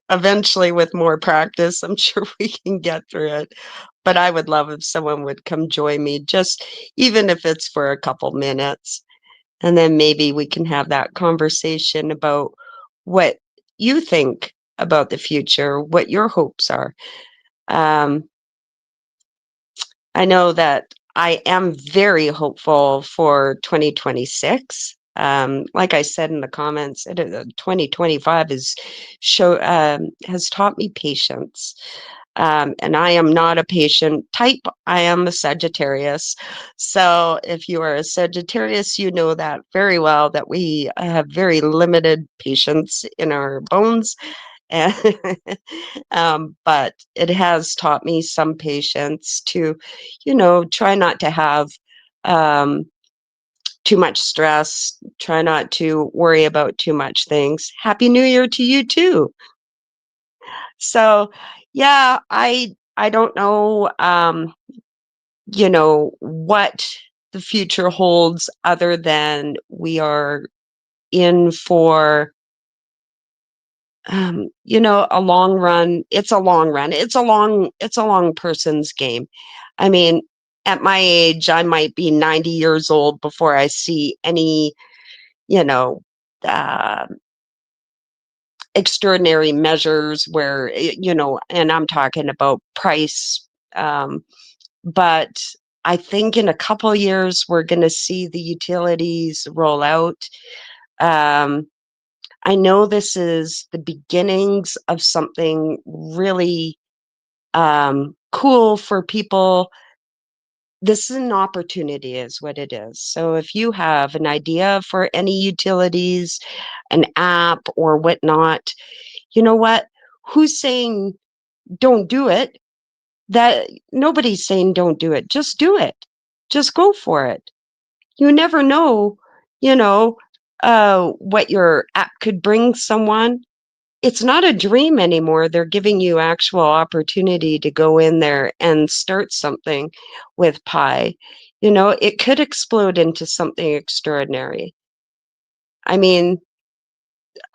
eventually, with more practice, I'm sure we can get through it. But I would love if someone would come join me, just even if it's for a couple minutes. And then maybe we can have that conversation about what you think about the future, what your hopes are. I know that I am very hopeful for 2026. Like I said in the comments, 2025 has taught me patience. And I am not a patient type. I am a Sagittarius. So if you are a Sagittarius, you know that very well, that we have very limited patience in our bones. And, but it has taught me some patience to, try not to have um, too much stress, try not to worry about too much things. Happy New Year to you too. So, yeah, I don't know, what the future holds, other than we are in for a long run. It's a long run. It's a long person's game. I mean, at my age, I might be 90 years old before I see any, you know, uh, extraordinary measures where, and I'm talking about price. But I think in a couple years, we're going to see the utilities roll out. Um, I know this is the beginnings of something really cool for people. This is an opportunity, is what it is. So if you have an idea for any utilities, an app or whatnot, you know what? Who's saying don't do it? That nobody's saying don't do it. Just do it. Just go for it. You never know, you know, what your app could bring someone. It's not a dream anymore. They're giving you actual opportunity to go in there and start something with Pi. It could explode into something extraordinary. I mean,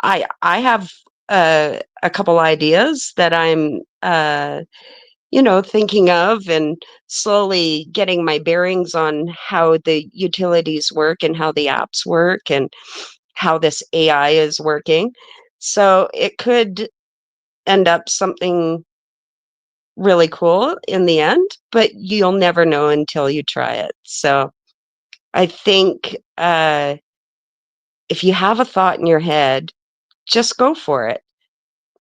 I have a couple ideas that I'm thinking of, and slowly getting my bearings on how the utilities work and how the apps work and how this AI is working. So it could end up something really cool in the end, but you'll never know until you try it. So I think if you have a thought in your head, just go for it.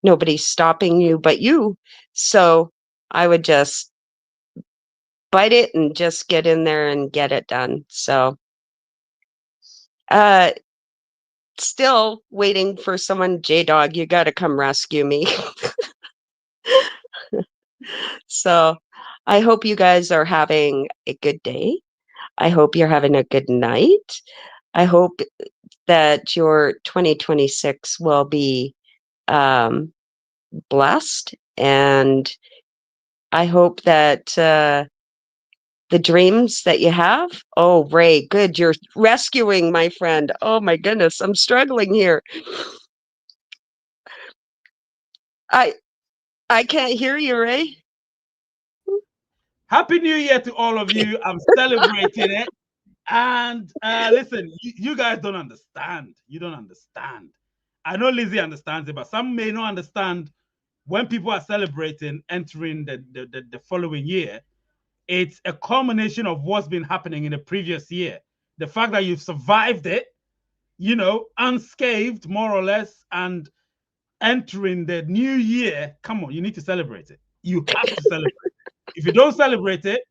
Nobody's stopping you but you. So I would just bite it and just get in there and get it done. So uh still waiting for someone. J-Dog, you got to come rescue me. So I hope you guys are having a good day. I hope you're having a good night. I hope that your 2026 will be blessed. And I hope that the dreams that you have. Oh, Ray, good. You're rescuing my friend. Oh, my goodness. I'm struggling here. I I can't hear you, Ray. Happy New Year to all of you. I'm celebrating it. And listen, you guys don't understand. You don't understand. I know Lizzie understands it, but some may not understand when people are celebrating entering the following year, it's a culmination of what's been happening in the previous year. The fact that you've survived it, you know, unscathed, more or less, and entering the new year, come on, you need to celebrate it. You have to celebrate it. If you don't celebrate it,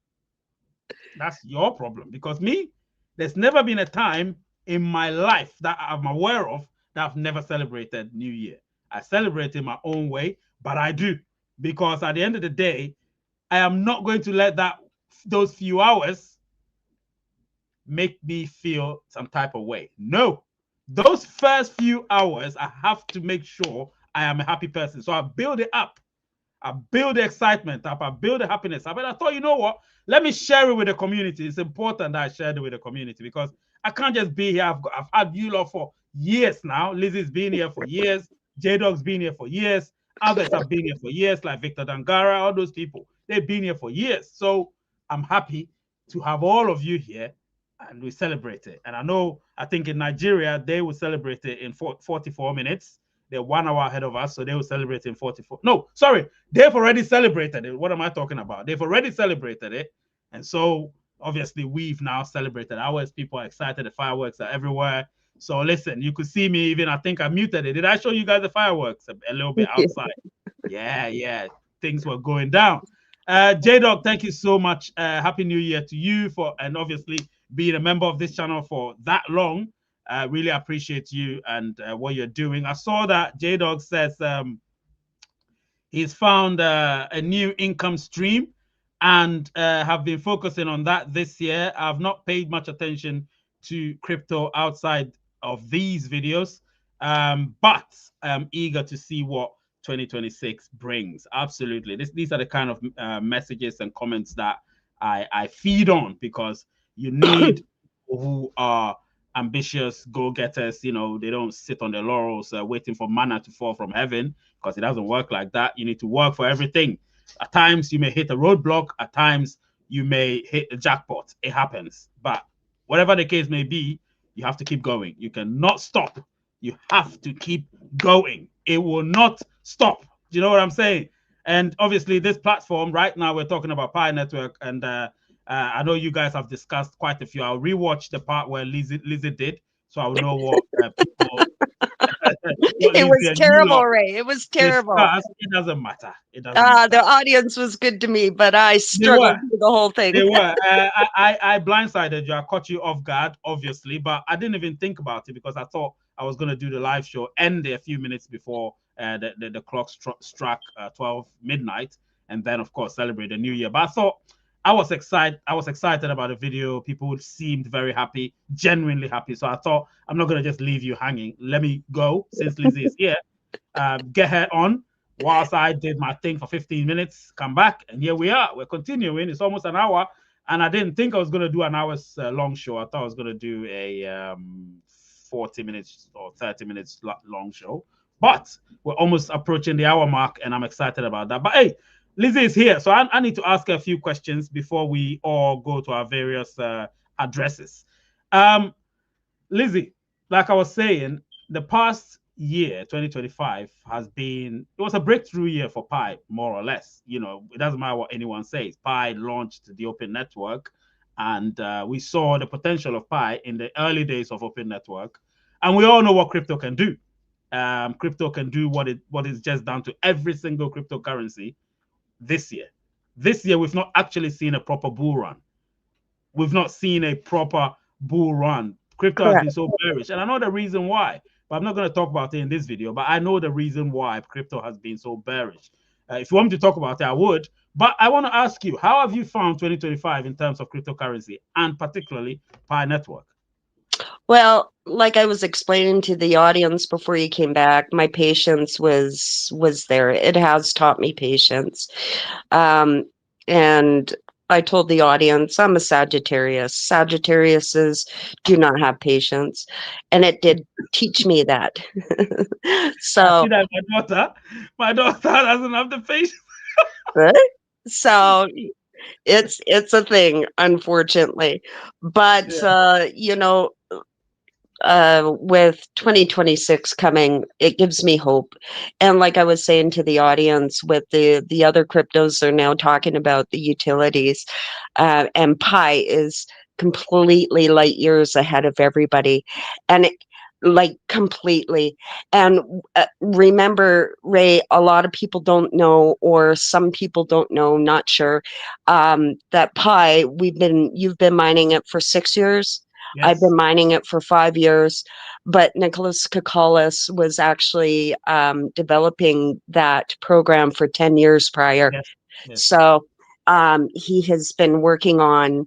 that's your problem. Because me, there's never been a time in my life that I'm aware of that I've never celebrated New Year. I celebrate in my own way, but I do. Because at the end of the day, I am not going to let those few hours make me feel some type of way. No, those first few hours, I have to make sure I am a happy person. So I build it up. I build the excitement up. I build the happiness up. And I thought, you know what? Let me share it with the community. It's important that I share it with the community because I can't just be here. I've had you lot for years now. Lizzie's been here for years. J-Dog's been here for years. Others have been here for years, like Victor Dangara, all those people. They've been here for years. So I'm happy to have all of you here and we celebrate it. And I think in Nigeria, they will celebrate it in 44 minutes. They're 1 hour ahead of us, so they will celebrate in 44. No, sorry, they've already celebrated it. What am I talking about? They've already celebrated it. And so obviously we've now celebrated ours. People are excited. The fireworks are everywhere. So listen, you could see me even, I think I muted it. Did I show you guys the fireworks a little bit outside? Yeah. Things were going down. J-Dog, thank you so much. Happy New Year to you and obviously being a member of this channel for that long. I really appreciate you and what you're doing. I saw that J-Dog says he's found a new income stream and have been focusing on that this year. I've not paid much attention to crypto outside of these videos, but I'm eager to see what 2026 brings. Absolutely. These are the kind of messages and comments that I feed on because you need who are ambitious go-getters. You know, they don't sit on their laurels waiting for manna to fall from heaven because it doesn't work like that. You need to work for everything. At times you may hit a roadblock, at times you may hit a jackpot. It happens. But whatever the case may be, you have to keep going. You cannot stop. You have to keep going. It will not stop. Do you know what I'm saying? And obviously this platform right now, we're talking about Pi Network, and I know you guys have discussed quite a few. I'll rewatch the part where Lizzie did, so I'll know what people. It was terrible, Ray. It was terrible. It doesn't matter. It doesn't matter. The audience was good to me, but I struggled through the whole thing. They were. I blindsided you. I caught you off guard, obviously, but I didn't even think about it because I thought I was going to do the live show end a few minutes before the clock struck 12 midnight, and then of course celebrate the new year. But I thought I was excited about the video. People seemed very happy, genuinely happy. So I thought I'm not going to just leave you hanging. Let me go since Lizzie is here. Get her on whilst I did my thing for 15 minutes, come back, and here we are. We're continuing. It's almost an hour, and I didn't think I was going to do an hour's long show. I thought I was going to do a 40 minutes or 30 minutes long show, but we're almost approaching the hour mark, and I'm excited about that. But hey, Lizzie is here, so I need to ask her a few questions before we all go to our various addresses. Lizzie, like I was saying, the past year, 2025, it was a breakthrough year for Pi, more or less. You know, it doesn't matter what anyone says. Pi launched the Open Network, and we saw the potential of Pi in the early days of Open Network, and we all know what crypto can do. Crypto can do what is just done to every single cryptocurrency. This year, we've not actually seen a proper bull run. We've not seen a proper bull run. Crypto has been so bearish, and I know the reason why, but I'm not going to talk about it in this video. But I know the reason why crypto has been so bearish. If you want me to talk about it, I would. But I want to ask you, how have you found 2025 in terms of cryptocurrency, and particularly Pi Network? Well, like I was explaining to the audience before you came back, my patience was there. It has taught me patience. And I told the audience I'm a Sagittarius. Sagittariuses do not have patience. And it did teach me that. So I see that my daughter doesn't have the patience. So it's a thing, unfortunately. But you know, with 2026 coming, it gives me hope. And like I was saying to the audience, with the other cryptos, they're now talking about the utilities, and Pi is completely light years ahead of everybody, and like completely. And remember, Ray, a lot of people don't know, or some people don't know, not sure, that Pi, you've been mining it for 6 years. Yes. I've been mining it for 5 years, but Nicholas Kakalis was actually developing that program for 10 years prior. Yes. Yes. So he has been working on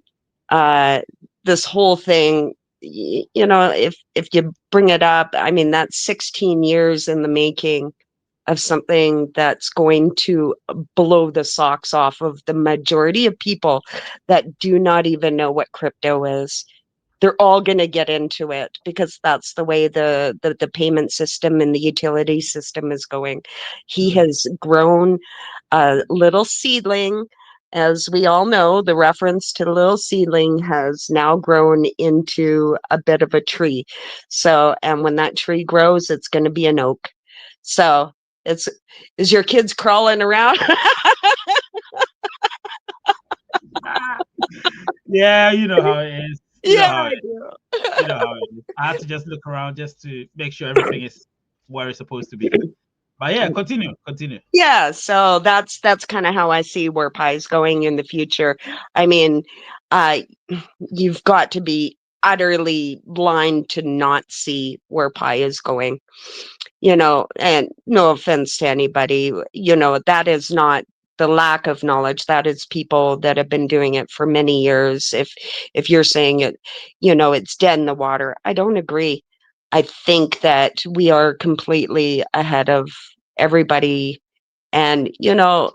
this whole thing. You know, if you bring it up, I mean, that's 16 years in the making of something that's going to blow the socks off of the majority of people that do not even know what crypto is. They're all going to get into it because that's the way the payment system and the utility system is going. He has grown a little seedling. As we all know, the reference to the little seedling has now grown into a bit of a tree. So, and when that tree grows, it's going to be an oak. So, is your kids crawling around? Yeah, you know how it is. You know how Yeah, it is. You know how it is. I had to just look around just to make sure everything is where it's supposed to be. But yeah, continue. Yeah, so that's kind of how I see where Pi is going in the future. I mean, uh, you've got to be utterly blind to not see where Pi is going. You know, and no offense to anybody, you know, that is not the lack of knowledge. That is people that have been doing it for many years. If you're saying it, you know, it's dead in the water, I don't agree. I think that we are completely ahead of everybody. And, you know,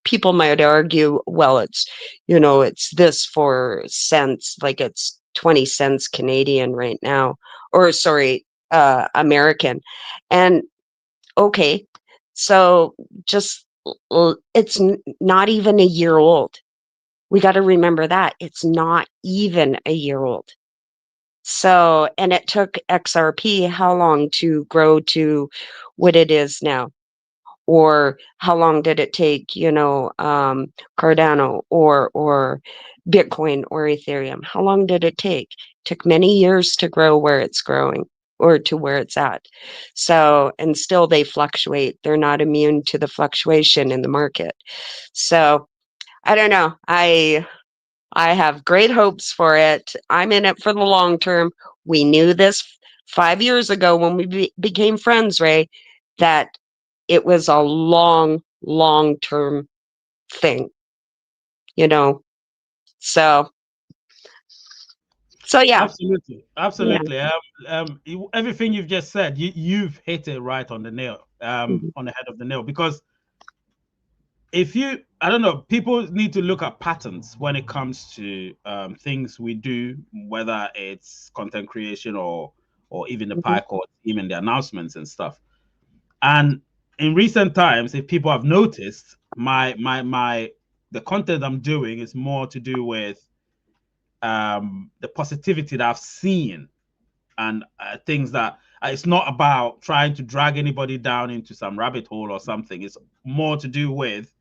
people might argue, well, it's, you know, it's this for cents, like it's 20 cents Canadian right now, or sorry, American. And okay, so just, it's not even a year old. We got to remember that it's not even a year old. So, and it took XRP how long to grow to what it is now? Or how long did it take, you know, Cardano or Bitcoin or Ethereum? How long did it take? It took many years to grow where it's growing or to where it's at. So, and still they fluctuate. They're not immune to the fluctuation in the market. So I don't know. I have great hopes for it. I'm in it for the long term. We knew this 5 years ago when we became friends, Ray, that it was a long term thing, you know. So yeah. Absolutely. Everything you've just said, you've hit it right on the nail, Mhm. on the head of the nail. Because if you, I don't know, people need to look at patterns when it comes to things we do, whether it's content creation or even the Mhm. Pi Code, even the announcements and stuff. And in recent times, if people have noticed, the content I'm doing is more to do with the positivity that I've seen and things that it's not about trying to drag anybody down into some rabbit hole or something. It's more to do with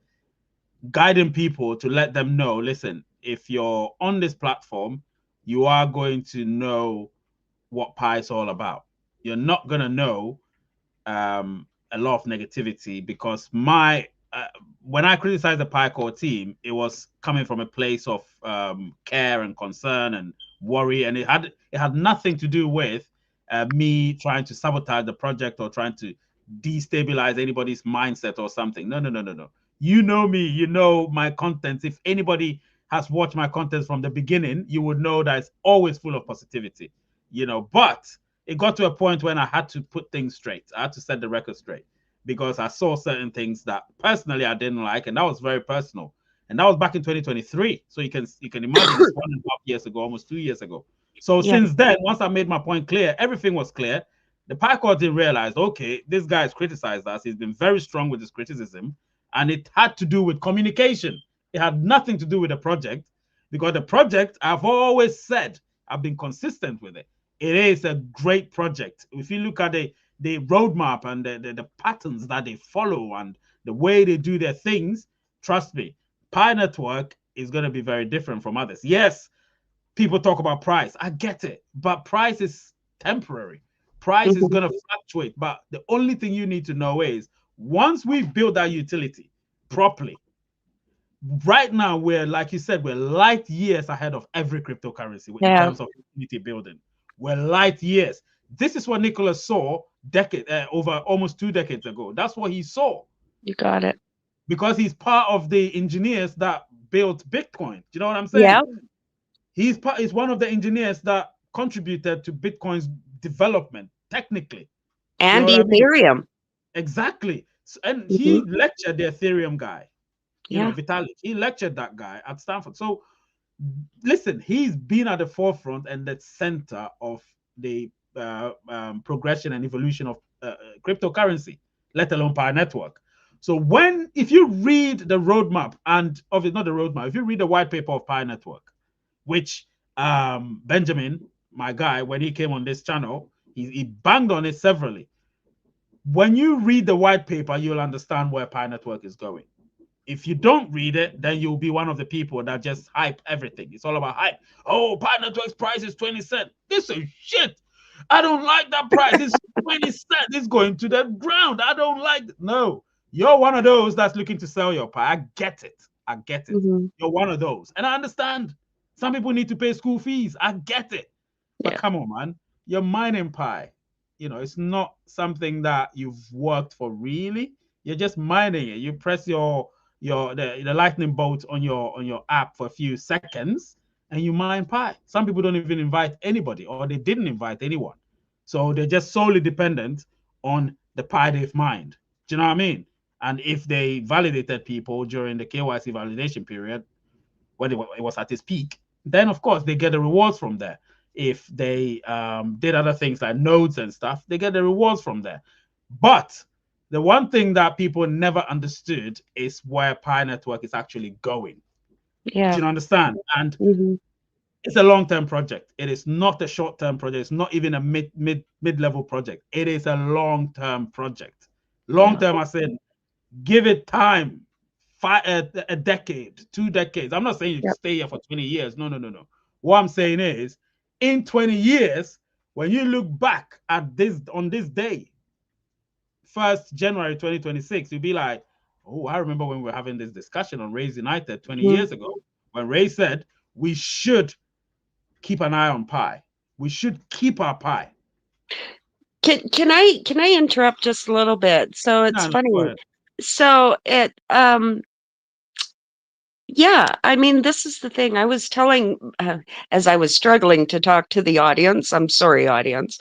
guiding people to let them know, listen, if you're on this platform, you are going to know what Pi is all about. You're not going to know a lot of negativity because when I criticized the Pi Core team, it was coming from a place of care and concern and worry, and it had nothing to do with me trying to sabotage the project or trying to destabilize anybody's mindset or something. No. You know me, you know my content. If anybody has watched my content from the beginning, you would know that it's always full of positivity, but it got to a point when I had to put things straight. I had to set the record straight because I saw certain things that personally I didn't like, and that was very personal. And that was back in 2023. So you can imagine it's 1.5 years ago, almost 2 years ago. So Yeah. since then, once I made my point clear, everything was clear. The Pi Court team realized, okay, this guy has criticized us. He's been very strong with his criticism, and it had to do with communication. It had nothing to do with the project because the project, I've always said, I've been consistent with it. It is a great project. If you look at the roadmap and the patterns that they follow and the way they do their things, trust me, Pi Network is going to be very different from others. Yes, people talk about price. I get it, but price is temporary. Price is going to fluctuate. But the only thing you need to know is once we build that utility properly, right now we're, like you said, we're light years ahead of every cryptocurrency in terms of utility building. We're light years. This is what Nicholas saw over almost 2 decades ago. That's what he saw. You got it. Because he's part of the engineers that built Bitcoin. Do you know what I'm saying? Yeah. He's one of the engineers that contributed to Bitcoin's development technically. And Ethereum. I mean? Exactly. And he lectured the Ethereum guy. You know, Vitalik. He lectured that guy at Stanford. So listen, he's been at the forefront and the center of the progression and evolution of cryptocurrency, let alone Pi Network. So if you read the roadmap, and obviously not the roadmap, if you read the white paper of Pi Network, which Benjamin, my guy, when he came on this channel, he banged on it severally. When you read the white paper, you'll understand where Pi Network is going. If you don't read it, then you'll be one of the people that just hype everything. It's all about hype. Oh, Pi Network's price is 20 cents. This is shit. I don't like that price. It's 20 cents. It's going to the ground. I don't like it. No, you're one of those that's looking to sell your Pi. I get it. I get it. You're one of those. And I understand. Some people need to pay school fees. I get it. But come on, man. You're mining Pi. You know, it's not something that you've worked for really. You're just mining it. You press the lightning bolt on your app for a few seconds and you mine Pi. Some people don't even invite anybody, or they didn't invite anyone. So they're just solely dependent on the Pi they've mined. Do you know what I mean? And if they validated people during the KYC validation period, when it was at its peak, then of course they get the rewards from there. If they did other things like nodes and stuff, they get the rewards from there. But the one thing that people never understood is where Pi Network is actually going. Yeah. Do you understand? And it's a long-term project. It is not a short-term project. It's not even a mid-level project. It is a long-term project. Long-term, I said, give it time. A decade, 2 decades. I'm not saying you stay here for 20 years. No. What I'm saying is, in 20 years, when you look back at this on this day, 1st January 2026, you'll be like, oh, I remember when we were having this discussion on Raise United 20 years ago, when Ray said we should keep an eye on Pi. We should keep our Pi. Can I interrupt just a little bit? So it's funny. So it I mean, this is the thing I was telling as I was struggling to talk to the audience. I'm sorry, audience.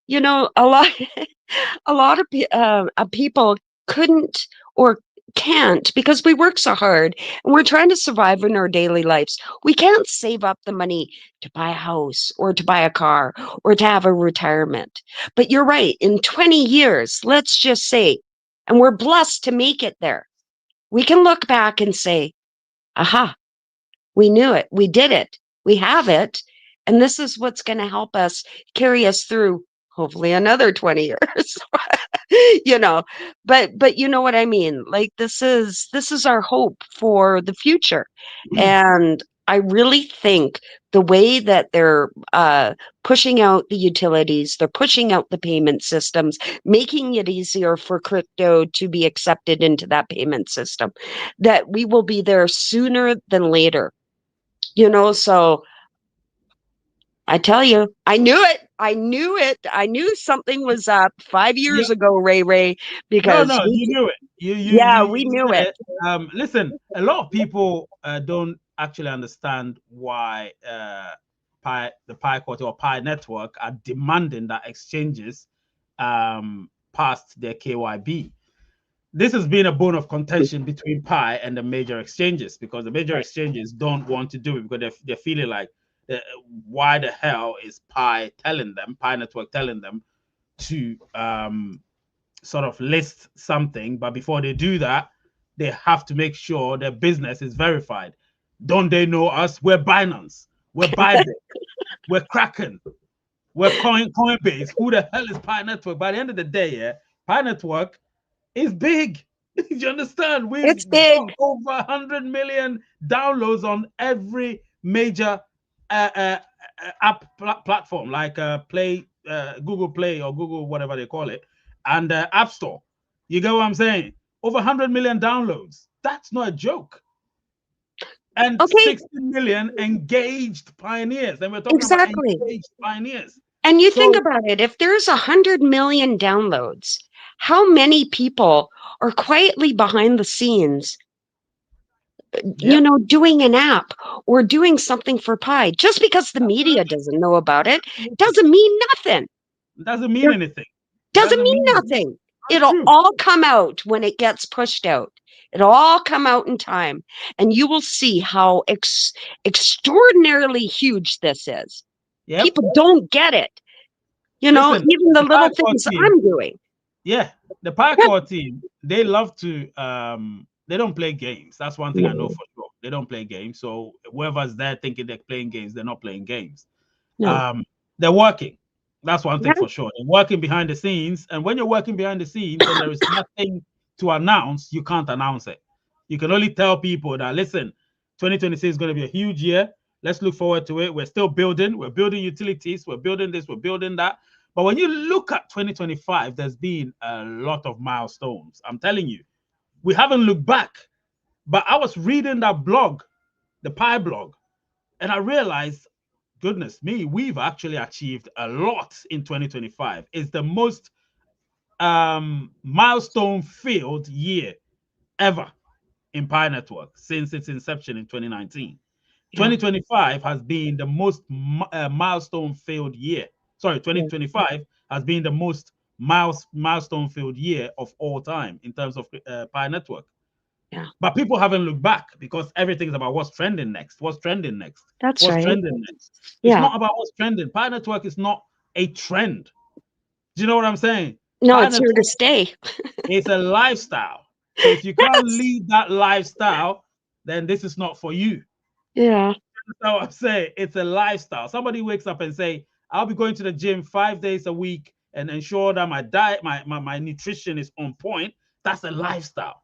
You know, a lot of people couldn't or can't, because we work so hard and we're trying to survive in our daily lives. We can't save up the money to buy a house or to buy a car or to have a retirement. But you're right. In 20 years, let's just say, and we're blessed to make it there, we can look back and say, aha, we knew it. We did it. We have it. And this is what's going to help us carry us through hopefully another 20 years. You know, but you know what I mean? Like this is our hope for the future. And I really think the way that they're pushing out the utilities, they're pushing out the payment systems, making it easier for crypto to be accepted into that payment system, that we will be there sooner than later. You know, so I tell you, I knew it. I knew something was up 5 years ago, Ray, because you knew it. We knew it. Listen, a lot of people don't actually understand why the Pi Quarter or Pi Network are demanding that exchanges past their KYB. This has been a bone of contention between Pi and the major exchanges, because the major exchanges don't want to do it because they're feeling like, why the hell is Pi Network telling them to sort of list something, but before they do that, they have to make sure their business is verified. Don't they know us? We're Binance, we're Bybit, we're Kraken. We're Coinbase. Who the hell is Pi Network? By the end of the day, yeah, Pi Network is big. You understand? It's We've big. got over 100 million downloads on every major app platform, like Google Play or Google whatever they call it, and App Store. You get what I'm saying? Over 100 million downloads. That's not a joke. And Okay, 60 million engaged pioneers. And we're talking about exactly. engaged pioneers. And you think So, about it, if there's 100 million downloads, how many people are quietly behind the scenes, yeah, doing an app or doing something for Pi? Just because the media doesn't know about it absolutely. doesn't mean nothing. Doesn't mean There anything. doesn't Doesn't mean mean nothing. That's It'll true. all come out when it gets pushed out. It'll all come out in time, and you will see how extraordinarily huge this is. Yep. People don't get it. Listen, Even the the little Firecore things team, I'm doing. yeah, the Yeah. Firecore team, they love to they don't play games. That's one thing I know No, for sure. They don't play games. So whoever's there thinking they're playing games, they're not playing games. no. Um, they're working. That's one Yeah, thing for sure. They're working behind the scenes. And when you're working behind the scenes and there is nothing to announce, you can't announce it. You can only tell people that, listen, 2026 is going to be a huge year. Let's look forward to it. We're still building. We're building utilities. We're building this. We're building that. But when you look at 2025, there's been a lot of milestones. I'm telling you, we haven't looked back. But I was reading that blog, the Pi blog, and I realized, goodness me, we've actually achieved a lot in 2025. It's the most milestone filled year ever in Pi Network since its inception in 2019. yeah, 2025 has been the most milestone filled year. Sorry, yeah, 2025 has been the most milestone filled year of all time in terms of Pi Network. yeah. But people haven't looked back because everything is about what's trending next. What's trending next? That's What's right. trending next? It's Yeah. not about what's trending. Pi Network is not a trend. Do you know what I'm saying? No, Pi it's here to Network stay. is a lifestyle. So if you can't Yes. lead that lifestyle, then this is not for you. Yeah. So I'm saying it's a lifestyle. Somebody wakes up and say, I'll be going to the gym 5 days a week and ensure that my diet, my nutrition is on point. That's a lifestyle.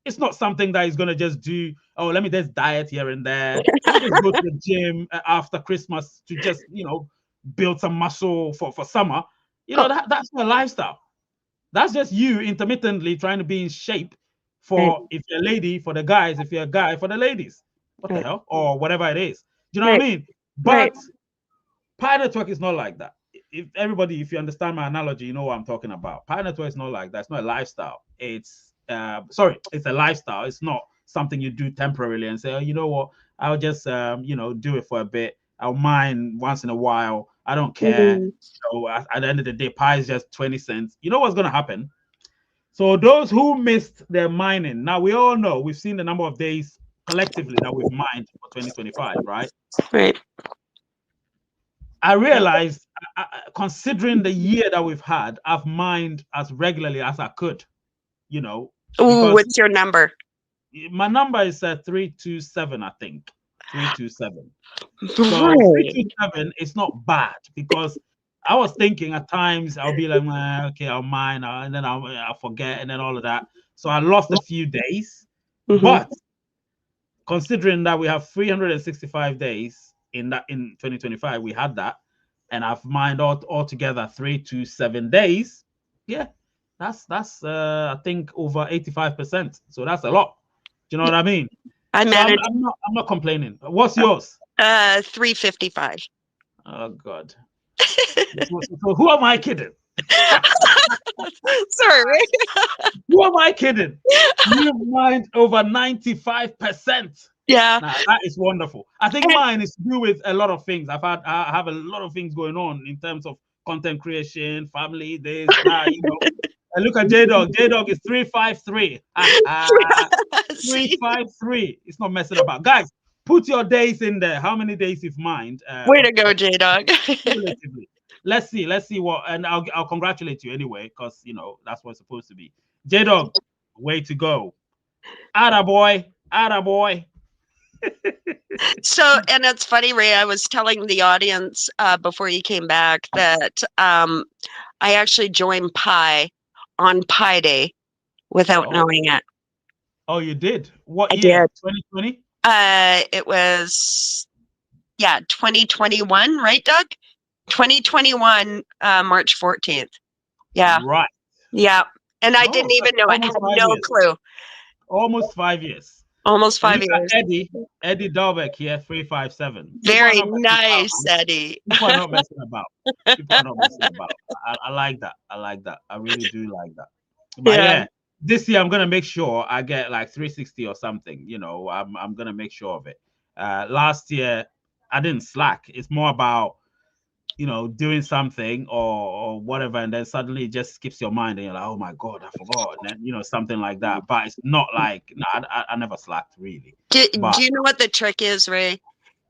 It's not something that he's gonna just do. Oh, let me just diet here and there. Let me just go to the gym after Christmas to just build some muscle for summer. Oh, That's my lifestyle. That's just you intermittently trying to be in shape right, for if you're a lady, for the guys, if you're a guy, for the ladies. What the right, hell? Or whatever it is. Do you know what I right, mean? right. But Pi Network is not like that. If you understand my analogy, you know what I'm talking about. Pi Network is not like that. It's not a lifestyle. It's a lifestyle. It's not something you do temporarily and say, oh, you know what, I'll just do it for a bit. I'll mine once in a while. I don't care. Mhm. So at the end of the day, Pi is just 20 cents. You know what's gonna happen? So those who missed their mining, now we all know we've seen the number of days collectively that we've mined for 2025, right? Right. I realized, considering the year that we've had, I've mined as regularly as I could, Ooh, because what's your number? my number is 327, I think. 327. So Right. 327 is not bad because I was thinking at times I'll be like, okay, I'll mine, and then I'll forget, and then all of that. So I lost a few days, Hmm. but considering that we have 365 days in 2025, we had that, and I've mined altogether 3 to 7 days. Yeah, that's I think over 85%. So that's a lot. Do you know what I mean? I So I'm, managed I'm not I'm not complaining. What's yours? 355. Oh God. So who am I kidding? Sorry. Who am I kidding? You've mined over 95%. Yeah. Now that is wonderful. I think And mine is to do with a lot of things. I have a lot of things going on in terms of content creation, family, this, that. I look at J Dog. J Dog is 353. 353. It's not messing about. Guys, put your days in there. How many days you've mined? Way to go, J Dog. Cumulatively. Let's see what, and I'll congratulate you anyway, because that's what it's supposed to be. J Dog, way to go. Atta boy. So, and it's funny, Ray, I was telling the audience before you came back that I actually joined Pi on Pi Day without Oh, knowing it. oh, you did? What I year? did. 2020? It was, yeah, 2021, right, Doug? 2021, March 14th. Yeah, Right. yeah. And I didn't Oh, that's even know it, almost had 5 years. no clue. Almost 5 years. Almost And 5 look at years. Eddie Dalbeck here, 357. People are Very not messing about, nice, man. Eddie. People are not messing about. People are not messing about. I like that. I like that. I really do like that. But Yeah. yeah, this year I'm gonna make sure I get like 360 or something. You know, I'm gonna make sure of it. Last year I didn't slack. It's more about doing something or whatever, and then suddenly it just skips your mind, and you're like, oh my god, I forgot, and then something like that. But it's not like no, I never slacked really. Do But you know what the trick is, Ray?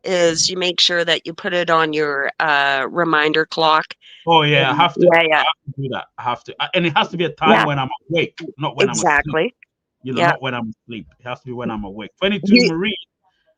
Is you make sure that you put it on your reminder clock. oh yeah, I have to. Yeah, I yeah, have to do that. I have to, and it has to be a time yeah, when I'm awake, not when I'm asleep. exactly. Yeah. Not when I'm asleep. It has to be when I'm awake. 22 You, Marine,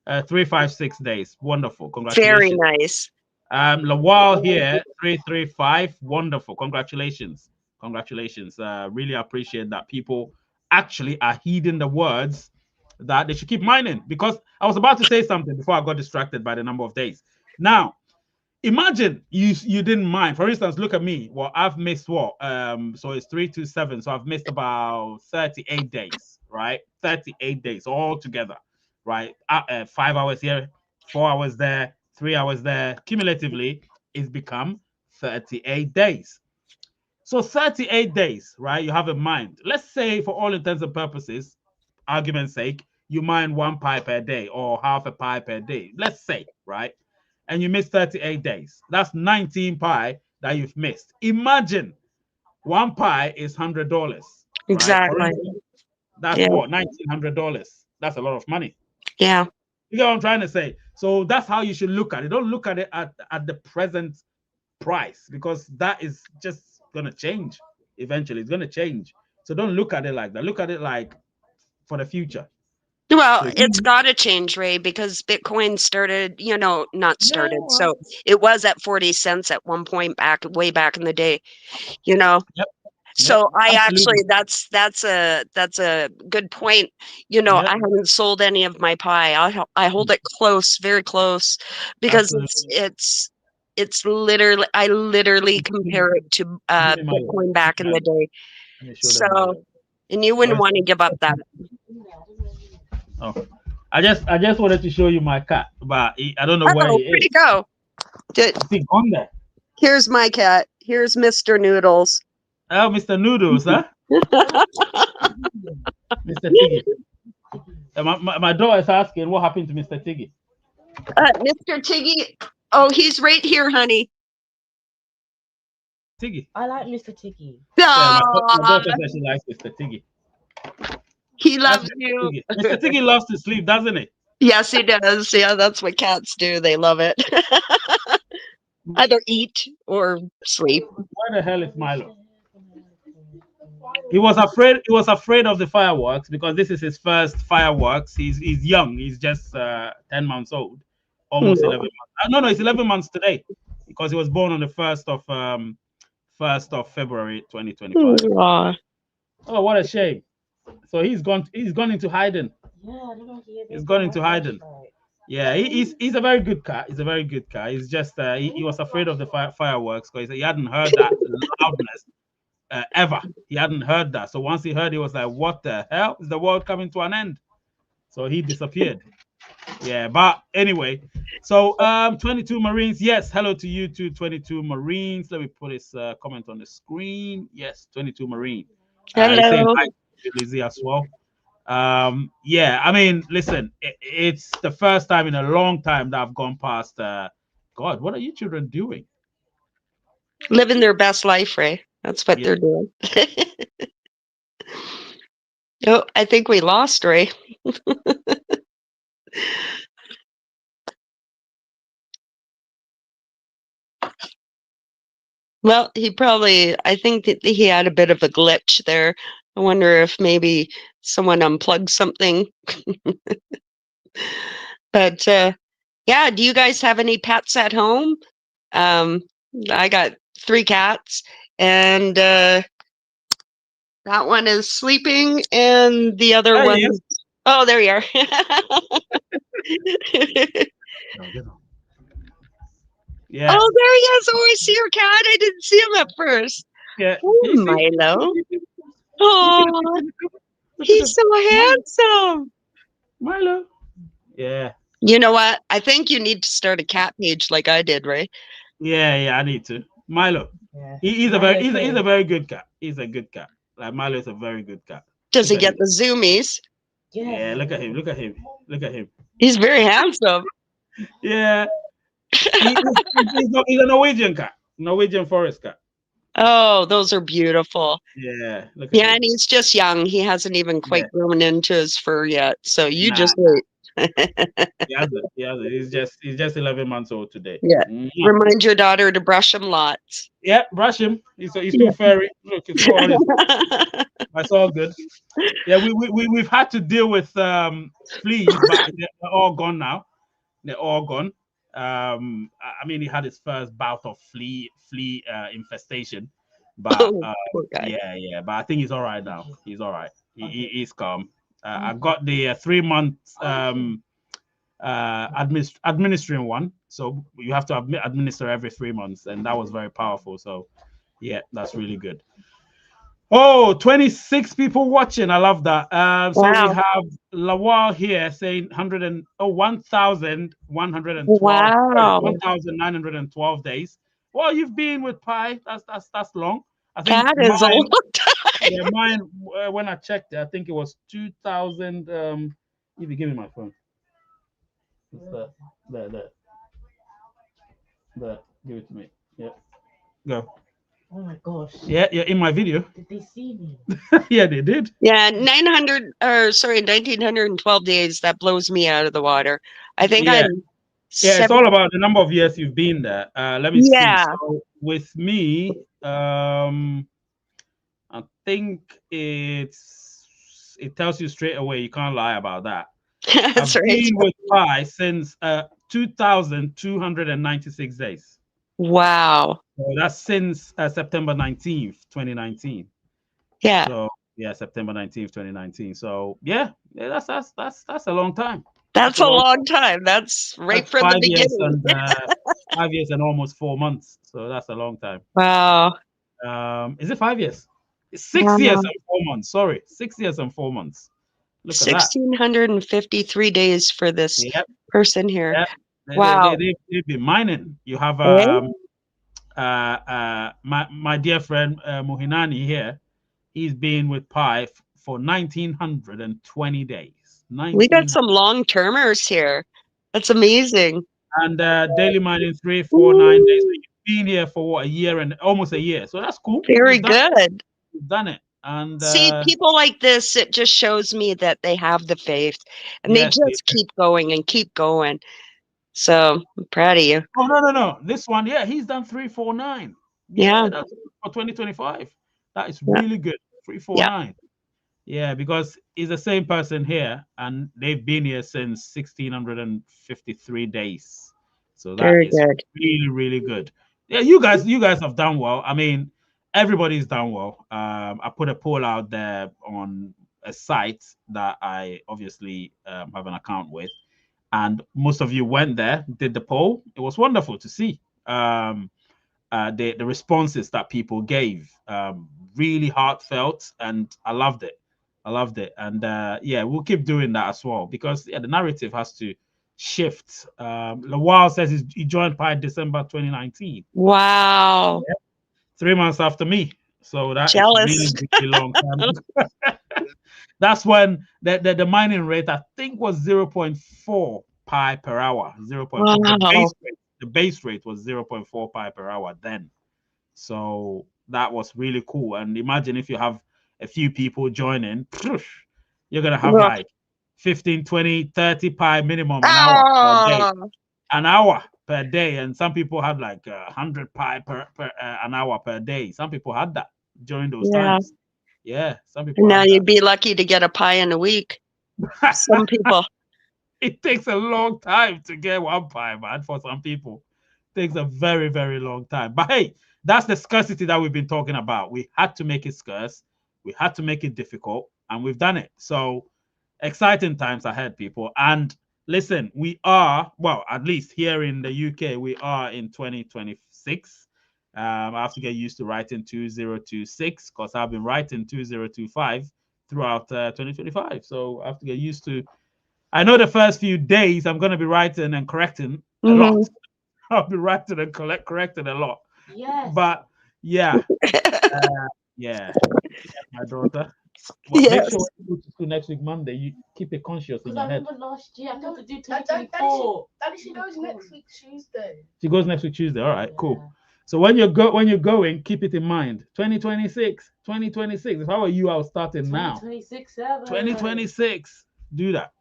356 days. Wonderful. very Congratulations. nice. Lawal here, 335. Wonderful. Congratulations. Congratulations. Really appreciate that people actually are heeding the words that they should keep mining, because I was about to say something before I got distracted by the number of days. Now, imagine you didn't mind. For instance, look at me. Well, I've missed what? So it's 327. So I've missed about 38 days, right? 38 days all together, right? 5 hours here, 4 hours there, 3 hours there. Cumulatively, it's become 38 days. So 38 days, right? You have a mind. Let's say, for all intents and purposes, argument's sake, you mine 1 pi per day or half a pi per day. Let's say, right? And you miss 38 days. That's 19 pi that you've missed. Imagine 1 pi is $100, right? For Exactly. instance, that's Yeah. what, $1,900. That's a lot of money. Yeah. You get what I'm trying to say? So that's how you should look at it. Don't look at it at the present price, because that is just gonna change eventually. It's gonna change. So don't look at it like that. Look at it like for the future. Well, So it's got to change, Ray, because Bitcoin started, not yeah, started. well, So it was at 40 cents at one point way back in the day, you know. yep, yep, So I actually absolutely, that's a good point. yep, I haven't sold any of my pie. I hold it close, very close, because absolutely. it's literally I literally compare it to Give me my love. Bitcoin back in the day. Let me show them my So, love. and you wouldn't want to give up that. Oh, I just wanted to show you my cat, but I don't know where Oh, he where'd is. he go? Is he gone there? Here's my cat. Here's Mr. Noodles. Oh, Mr. Noodles, huh? Mr. Tiggy. My daughter is asking what happened to Mr. Tiggy. Mr. Tiggy. Oh, he's right here, honey. Tiggy. I like Mr. Tiggy. Yeah, my Aw, daughter says she likes Mr. Tiggy. he That's loves Mr. you. Tiggy. Mr. Tiggy loves to sleep, doesn't he? Yes, he does. Yeah, that's what cats do. They love it. Either eat or sleep. Where the hell is Milo? He was afraid. He was afraid of the fireworks because this is his first fireworks. He's young. He's just 10 months old, almost 11 months. No, it's 11 months today because he was born on the first of February 2025. Aw. Oh, what a shame! So he's gone. He's gone into hiding. Yeah, I don't know. He's gone into hiding. Yeah, he's a very good cat. He's a very good cat. He's just he was afraid of the fireworks because he hadn't heard that loudness ever. He hadn't heard that. So once he heard, he was like, "What the hell? Is the world coming to an end?" So he disappeared. Yeah, but anyway, so 22 Marines. Yes, hello to you too, 22 Marines. Let me put his comment on the screen. Yes, 22 Marine. He's saying Hello. hi to Lizzie as well. Yeah, I mean, listen, it's the first time in a long time that I've gone past. God, what are you children doing? Living their best life, Ray. That's what Yeah. they're doing. Oh, I think we lost Ray. Well, I think that he had a bit of a glitch there. I wonder if maybe someone unplugged something. But yeah, do you guys have any pets at home? I got 3 cats, and that one is sleeping, and the other There one. he is. Oh, there you are. No, get on. Yeah, Oh, there he is. Oh, I see your cat. I didn't see him at first. yeah. Oh, Can you see? Milo. You see Oh, Look at he's this. so handsome. Milo. Yeah, You know what? I think you need to start a cat page like I did, Ray. yeah. I need to. Milo. Yeah. He's a Milo he's a came. very good cat. He's a good cat. Like Milo is a very good cat. Does he Look at get him. the zoomies? Yeah, look at him. Look at him. Look at him. He's very handsome. Yeah, he's a Norwegian cat. Norwegian forest cat. Oh, those are beautiful. Yeah, look at Yeah, him. and he's just young. He hasn't even quite Yeah. grown into his fur yet. So you Nah, just wait. He hasn't. He hasn't. He's just 11 months old today. Yeah. Mwah. Remind your daughter to brush him lots. Yeah, brush him. He's Yeah. too furry. Look, it's all on his. That's all good. Yeah, we've had to deal with fleas, but they're all gone now. They're all gone. I mean, he had his first bout of flea infestation, but Oh, poor guy. yeah. But I think he's all right now. He's all right. He's calm. I got the 3-month administering one, so you have to administer every 3 months, and that was very powerful. So yeah, that's really good. Oh, 26 people watching. I love that. So Wow. we have Lawal here saying 1,112 Wow. 1,912 days. Well, you've been with Pi. That's long. I think That is a mine, long time. yeah, mine when I checked it, I think it was 2,000. If you give me my phone. It's there. Give it to me. Yeah. Go. Oh my gosh. Yeah, in my video. Did they see me? Yeah, they did. Yeah, 1912 days. That blows me out of the water. I think Yeah. I'm Yeah, it's all about the number of years you've been there. Let me Yeah. see. So with me, I think it tells you straight away. You can't lie about that. That's I've right. been with Pi since 2,296 days. Wow. So that's since September 19th, 2019. Yeah. So yeah, September 19th, 2019. So yeah, that's a long time. That's a long time. That's right That's from the 5 years beginning. and 5 years and almost 4 months. So that's a long time. Wow. Is it 5 years? It's 6 years and 4 months. Sorry, 6 years and 4 months. Look at that. 1,653 days for this Yep. person here. Yep. Wow. They've been mining. You have my dear friend Muhinani here. He's been with Pi for 1,920 days. We got some long-termers here. That's amazing. And daily mining 3, 4, 9 days. So you've been here for what, a year and almost a year. So that's cool. Very good. You've done it. And see, people like this, it just shows me that they have the faith and they just keep going and keep going. So I'm proud of you. Oh no. This one, yeah, he's done 349. Yeah. That's for 2025. That is really good. 349. Yeah, because it's the same person here, and they've been here since 1,653 days. So that Very is good. really, really good. Yeah, you guys have done well. I mean, everybody's done well. I put a poll out there on a site that I obviously have an account with, and most of you went there, did the poll. It was wonderful to see the responses that people gave. Really heartfelt, and I loved it. And yeah, we'll keep doing that as well, because the narrative has to shift. Lawal says he joined Pi December 2019. Wow. Yeah. 3 months after me. So that Jealous. is really long time. That's when the mining rate, I think, was 0.4 pi per hour. 0.4. Wow. The base rate was 0.4 pi per hour then. So that was really cool. And imagine if you have a few people joining, you're going to have like 15, 20, 30 pi minimum an hour per day. And some people had like 100 pi per an hour per day. Some people had that during those times. Yeah, some people. Now you'd be lucky to get a pie in a week. Some people. It takes a long time to get one pie, man. For some people, it takes a very, very long time. But hey, that's the scarcity that we've been talking about. We had to make it scarce. We had to make it difficult, and we've done it. So exciting times ahead, people. And listen, we are, well, at least here in the UK, we are in 2026. I have to get used to writing 2026 because I've been writing 2025 throughout 2025. So I have to get used to. I know the first few days I'm going to be writing and correcting a lot. I'll be writing and correcting a lot. Yes. But yeah, yeah, my daughter. Well, make Yes. sure when you go to school next week, Monday, you keep it conscious in Because your I head. remember last year I had to do Daddy, 2024. she goes next week Tuesday. She goes next week Tuesday. All right, Yeah. cool. So when you're going, keep it in mind. 2026, 2026. If I were you, I would start it now. 2026, 2026. Do that.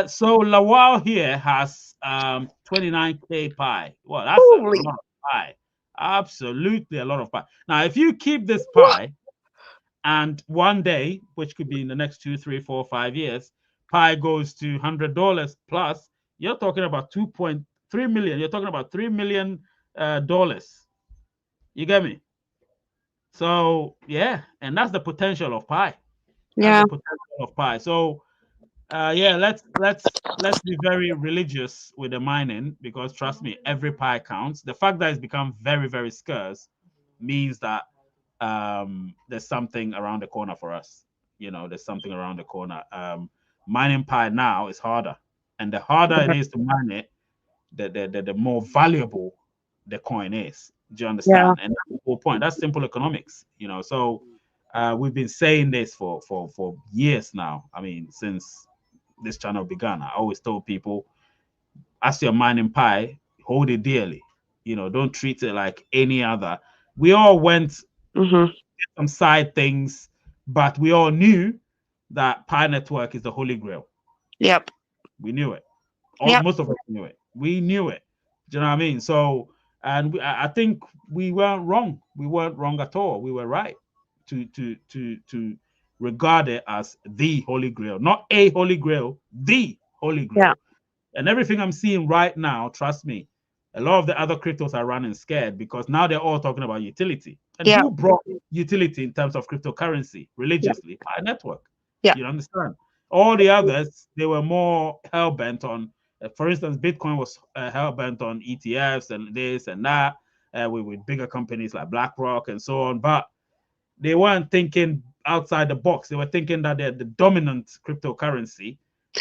So Lawal here has 29K pie. Well, that's Holy. a lot of pie. Absolutely a lot of pie. Now, if you keep this pie, and one day, which could be in the next 2, 3, 4, 5 years, pie goes to $100 plus, you're talking about 2.3 million. You're talking about $3 million. You get me? So yeah, and that's the potential of pie. That's Yeah. the potential of pie. So yeah, let's be very religious with the mining because trust me, every pie counts. The fact that it's become very, very scarce means that there's something around the corner for us. You know, there's something around the corner. Mining pie now is harder, and the harder it is to mine it, the more valuable the coin is. Do you understand? And that's the whole point. That's simple economics. You know, so we've been saying this for years now. I mean, since this channel began, I always told people, as you're mining pie, hold it dearly. You know, don't treat it like any other. We all went some side things, but we all knew that Pi Network is the holy grail. Yep. We knew it. Yep. Most of us knew it. We knew it. Do you know what I mean? So, and I think we weren't wrong. We weren't wrong at all. We were right to regard it as the holy grail, not a holy grail, the holy grail. Yeah. And everything I'm seeing right now, trust me, a lot of the other cryptos are running scared because now they're all talking about utility. And Yeah. who brought utility in terms of cryptocurrency religiously? Pi Network. Yeah. You understand? All the others, they were more hell bent on. For instance, Bitcoin was hell bent on ETFs and this and that, with bigger companies like BlackRock and so on. But they weren't thinking outside the box. They were thinking that they're the dominant cryptocurrency,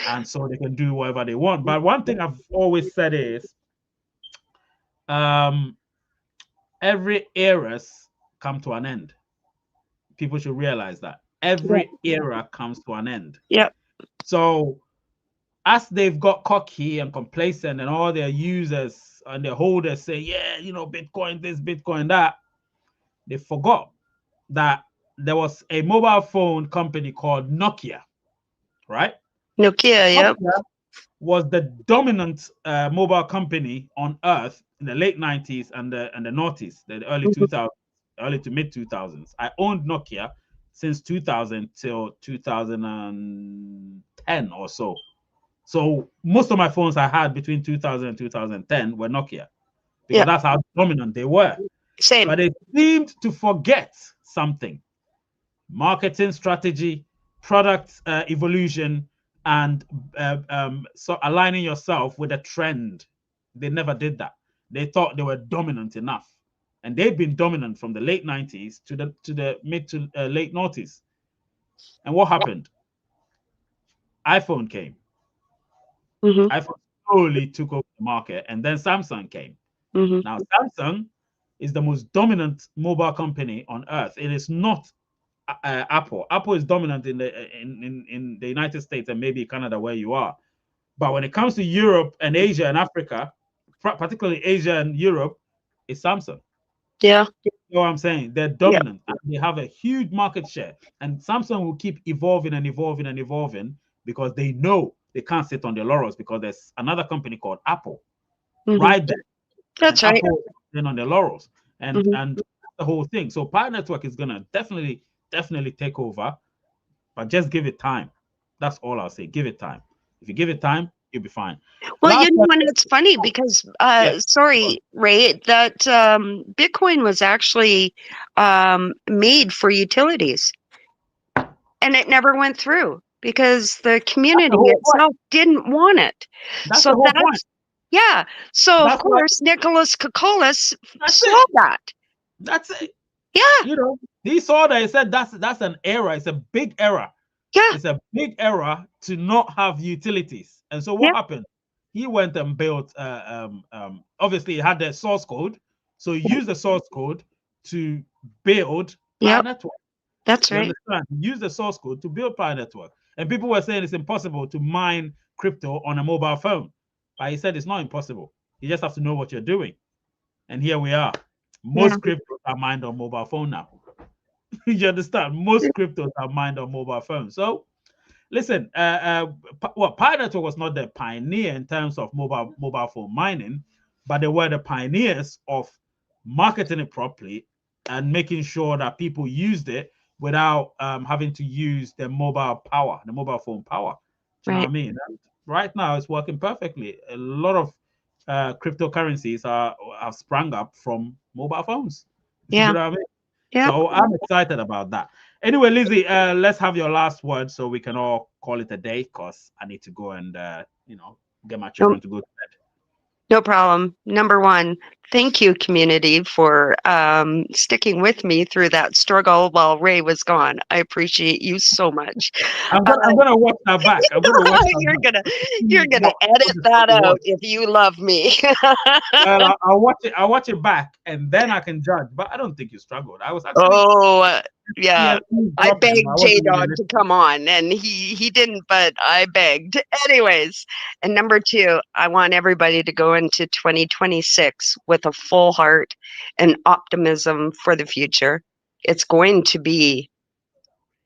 and so they can do whatever they want. But one thing I've always said is, every era's come to an end. People should realize that every era comes to an end. Yep. So as they've got cocky and complacent, and all their users and their holders say, yeah, you know, Bitcoin this, Bitcoin that, they forgot that there was a mobile phone company called Nokia, right? Nokia. Yep. Nokia was the dominant mobile company on earth in the late 90s and the noughties, the early 2000s, early to mid 2000s. I owned Nokia since 2000 till 2010 or so. So most of my phones I had between 2000 and 2010 were Nokia because that's how dominant they were. Same. But they seemed to forget something: marketing strategy, product evolution, and so aligning yourself with a trend. They never did that. They thought they were dominant enough, and they've been dominant from the late 90s to the mid to late noughties. And what happened? iPhone came. iPhone slowly took over the market, and then Samsung came. Now Samsung is the most dominant mobile company on earth. It is not Apple. Apple is dominant in the United States and maybe Canada where you are. But when it comes to Europe and Asia and Africa, particularly Asia and Europe, it's Samsung. Yeah. You know what I'm saying? They're dominant. And they have a huge market share. And Samsung will keep evolving and evolving and evolving because they know they can't sit on their laurels because there's another company called Apple right there. That's and right. Apple is on their laurels. And the whole thing. So Pi Network is gonna definitely take over, but just give it time. That's all I'll say. Give it time. If you give it time, you'll be fine. Well, Last and it's funny because, Yeah. sorry, Ray, that Bitcoin was actually made for utilities, and it never went through because the community whole point. itself didn't want it. That's So the whole point. yeah. So of That's why- course, Nicholas Kokolas That's saw it. that. That's it. Yeah, You know, he saw that. He said that's an error. It's a big error. yeah, It's a big error to not have utilities. And so what Yep. happened? He went and built. Obviously, he had the source code, so he used the source code to build Pi Yep. Network. That's You right. understand? He used the source code to build Pi Network, and people were saying it's impossible to mine crypto on a mobile phone. But he said it's not impossible. You just have to know what you're doing. And here we are. Most cryptos are mined on mobile phone now. You understand? Most cryptos are mined on mobile phones. So listen, Pi Network was not the pioneer in terms of mobile phone mining, but they were the pioneers of marketing it properly and making sure that people used it without having to use the mobile phone power. Do you know what I mean? And right now, it's working perfectly. A lot of cryptocurrencies have sprung up from mobile phones. You know what I mean? Yeah. So I'm excited about that. Anyway, Lizzie, let's have your last word so we can all call it a day because I need to go and get my children to go to bed. No problem. Number one, thank you, community, for sticking with me through that struggle while Ray was gone. I appreciate you so much. I'm gonna watch that back. I'm gonna watch that You're gonna edit that out if you love me. Well, I'll watch it. I'll watch it back, and then I can judge. But I don't think you struggled. I was actually. Yeah. I begged J Dog to come on, and he didn't, but I begged. Anyways, and number two, I want everybody to go into 2026 with a full heart and optimism for the future. It's going to be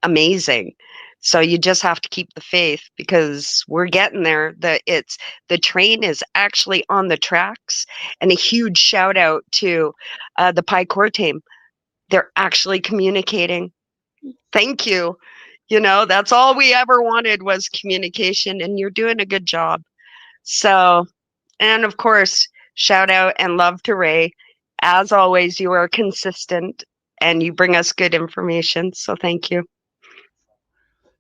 amazing. So you just have to keep the faith because we're getting there. The train is actually on the tracks, and a huge shout out to the Pi Core team. They're actually communicating. Thank you. That's all we ever wanted was communication, and you're doing a good job. So, and of course, shout out and love to Ray. As always, you are consistent and you bring us good information. So thank you.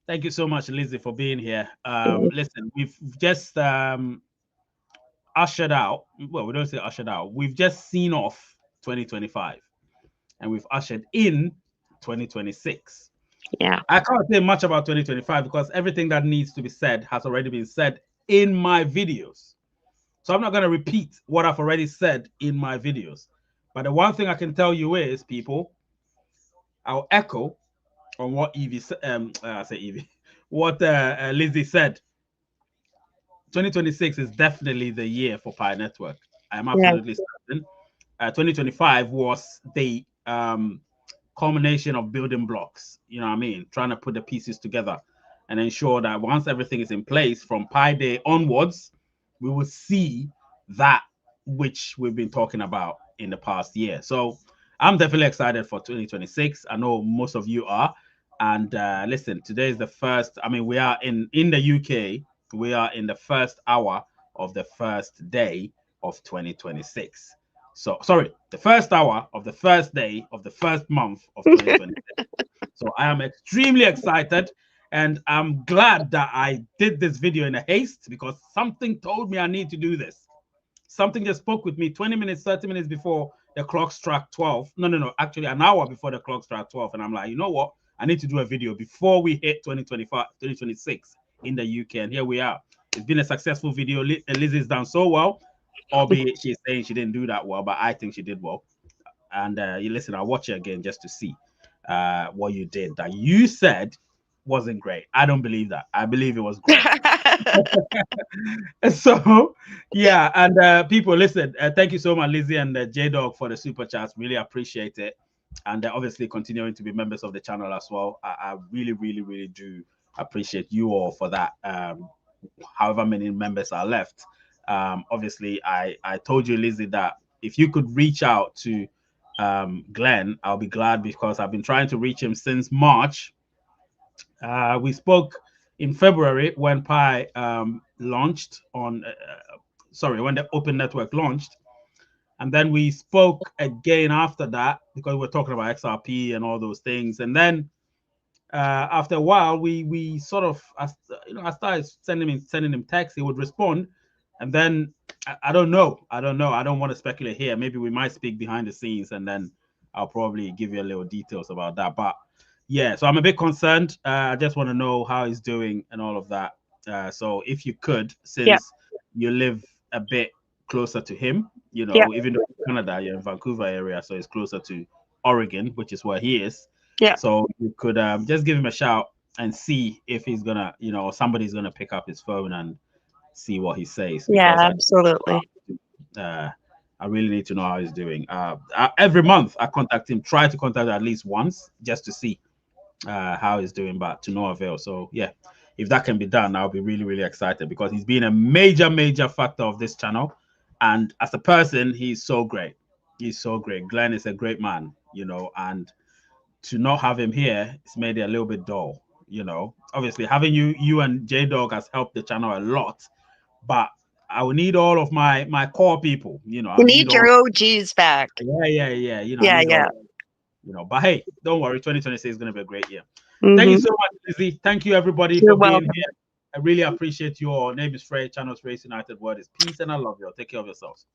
Thank you so much, Lizzie, for being here. Listen, we've just ushered out. Well, we don't say ushered out. We've just seen off 2025, and we've ushered in 2026. Yeah. I can't say much about 2025 because everything that needs to be said has already been said in my videos. So I'm not going to repeat what I've already said in my videos. But the one thing I can tell you is, people, I'll echo on what what Lizzie said. 2026 is definitely the year for Pi Network. I'm absolutely certain. 2025 was the culmination of building blocks. You know what I mean? Trying to put the pieces together and ensure that once everything is in place from Pi Day onwards, we will see that which we've been talking about in the past year. So I'm definitely excited for 2026. I know most of you are. And listen, today is the first. I mean, we are in the UK. We are in the first hour of the first day of 2026. So, sorry, the first hour of the first day of the first month of 2026. So I am extremely excited, and I'm glad that I did this video in a haste because something told me I need to do this. Something just spoke with me 20 minutes, 30 minutes before the clock struck 12. No, actually an hour before the clock struck 12. And I'm like, you know what? I need to do a video before we hit 2025, 2026 in the UK. And here we are. It's been a successful video. Lizzie's done so well, albeit she's saying she didn't do that well, but I think she did well. And you listen, I'll watch it again just to see what you did that you said wasn't great. I don't believe that. I believe it was great. So yeah, and people, listen, thank you so much, Lizzie and J-Dog, for the super chats. Really appreciate it. And obviously continuing to be members of the channel as well. I really, really, really do appreciate you all for that. However many members are left. Obviously, I told you, Lizzie, that if you could reach out to Glenn, I'll be glad because I've been trying to reach him since March. We spoke in February when Pi launched on, when the Open Network launched. And then we spoke again after that because we're talking about XRP and all those things. And then after a while, we sort of, I started sending him texts. He would respond, and then I don't know. I don't want to speculate here. Maybe we might speak behind the scenes, and then I'll probably give you a little details about that. But yeah, so I'm a bit concerned. I just want to know how he's doing and all of that. So if you could, since you live a bit closer to him, even though in Canada, you're in Vancouver area, so it's closer to Oregon, which is where he is. Yeah. So you could just give him a shout and see if he's gonna, or somebody's gonna pick up his phone and see what he says. Yeah, Because absolutely. I really need to know how he's doing. Every month I contact him, try to contact him at least once just to see how he's doing, but to no avail. So yeah, if that can be done, I'll be really, really excited because he's been a major factor of this channel. And as a person, he's so great. He's so great. Glenn is a great man, and to not have him here, it's made it a little bit dull. Obviously having you and J Dog has helped the channel a lot, but I will need all of my core people. You need your OGs back. Yeah. Yeah. But hey, don't worry. 2026 is going to be a great year. Thank you so much, Lizzie. Thank you everybody for being here. I really appreciate your name is Frey. Channel's Race United. Word is peace, and I love you. Take care of yourselves.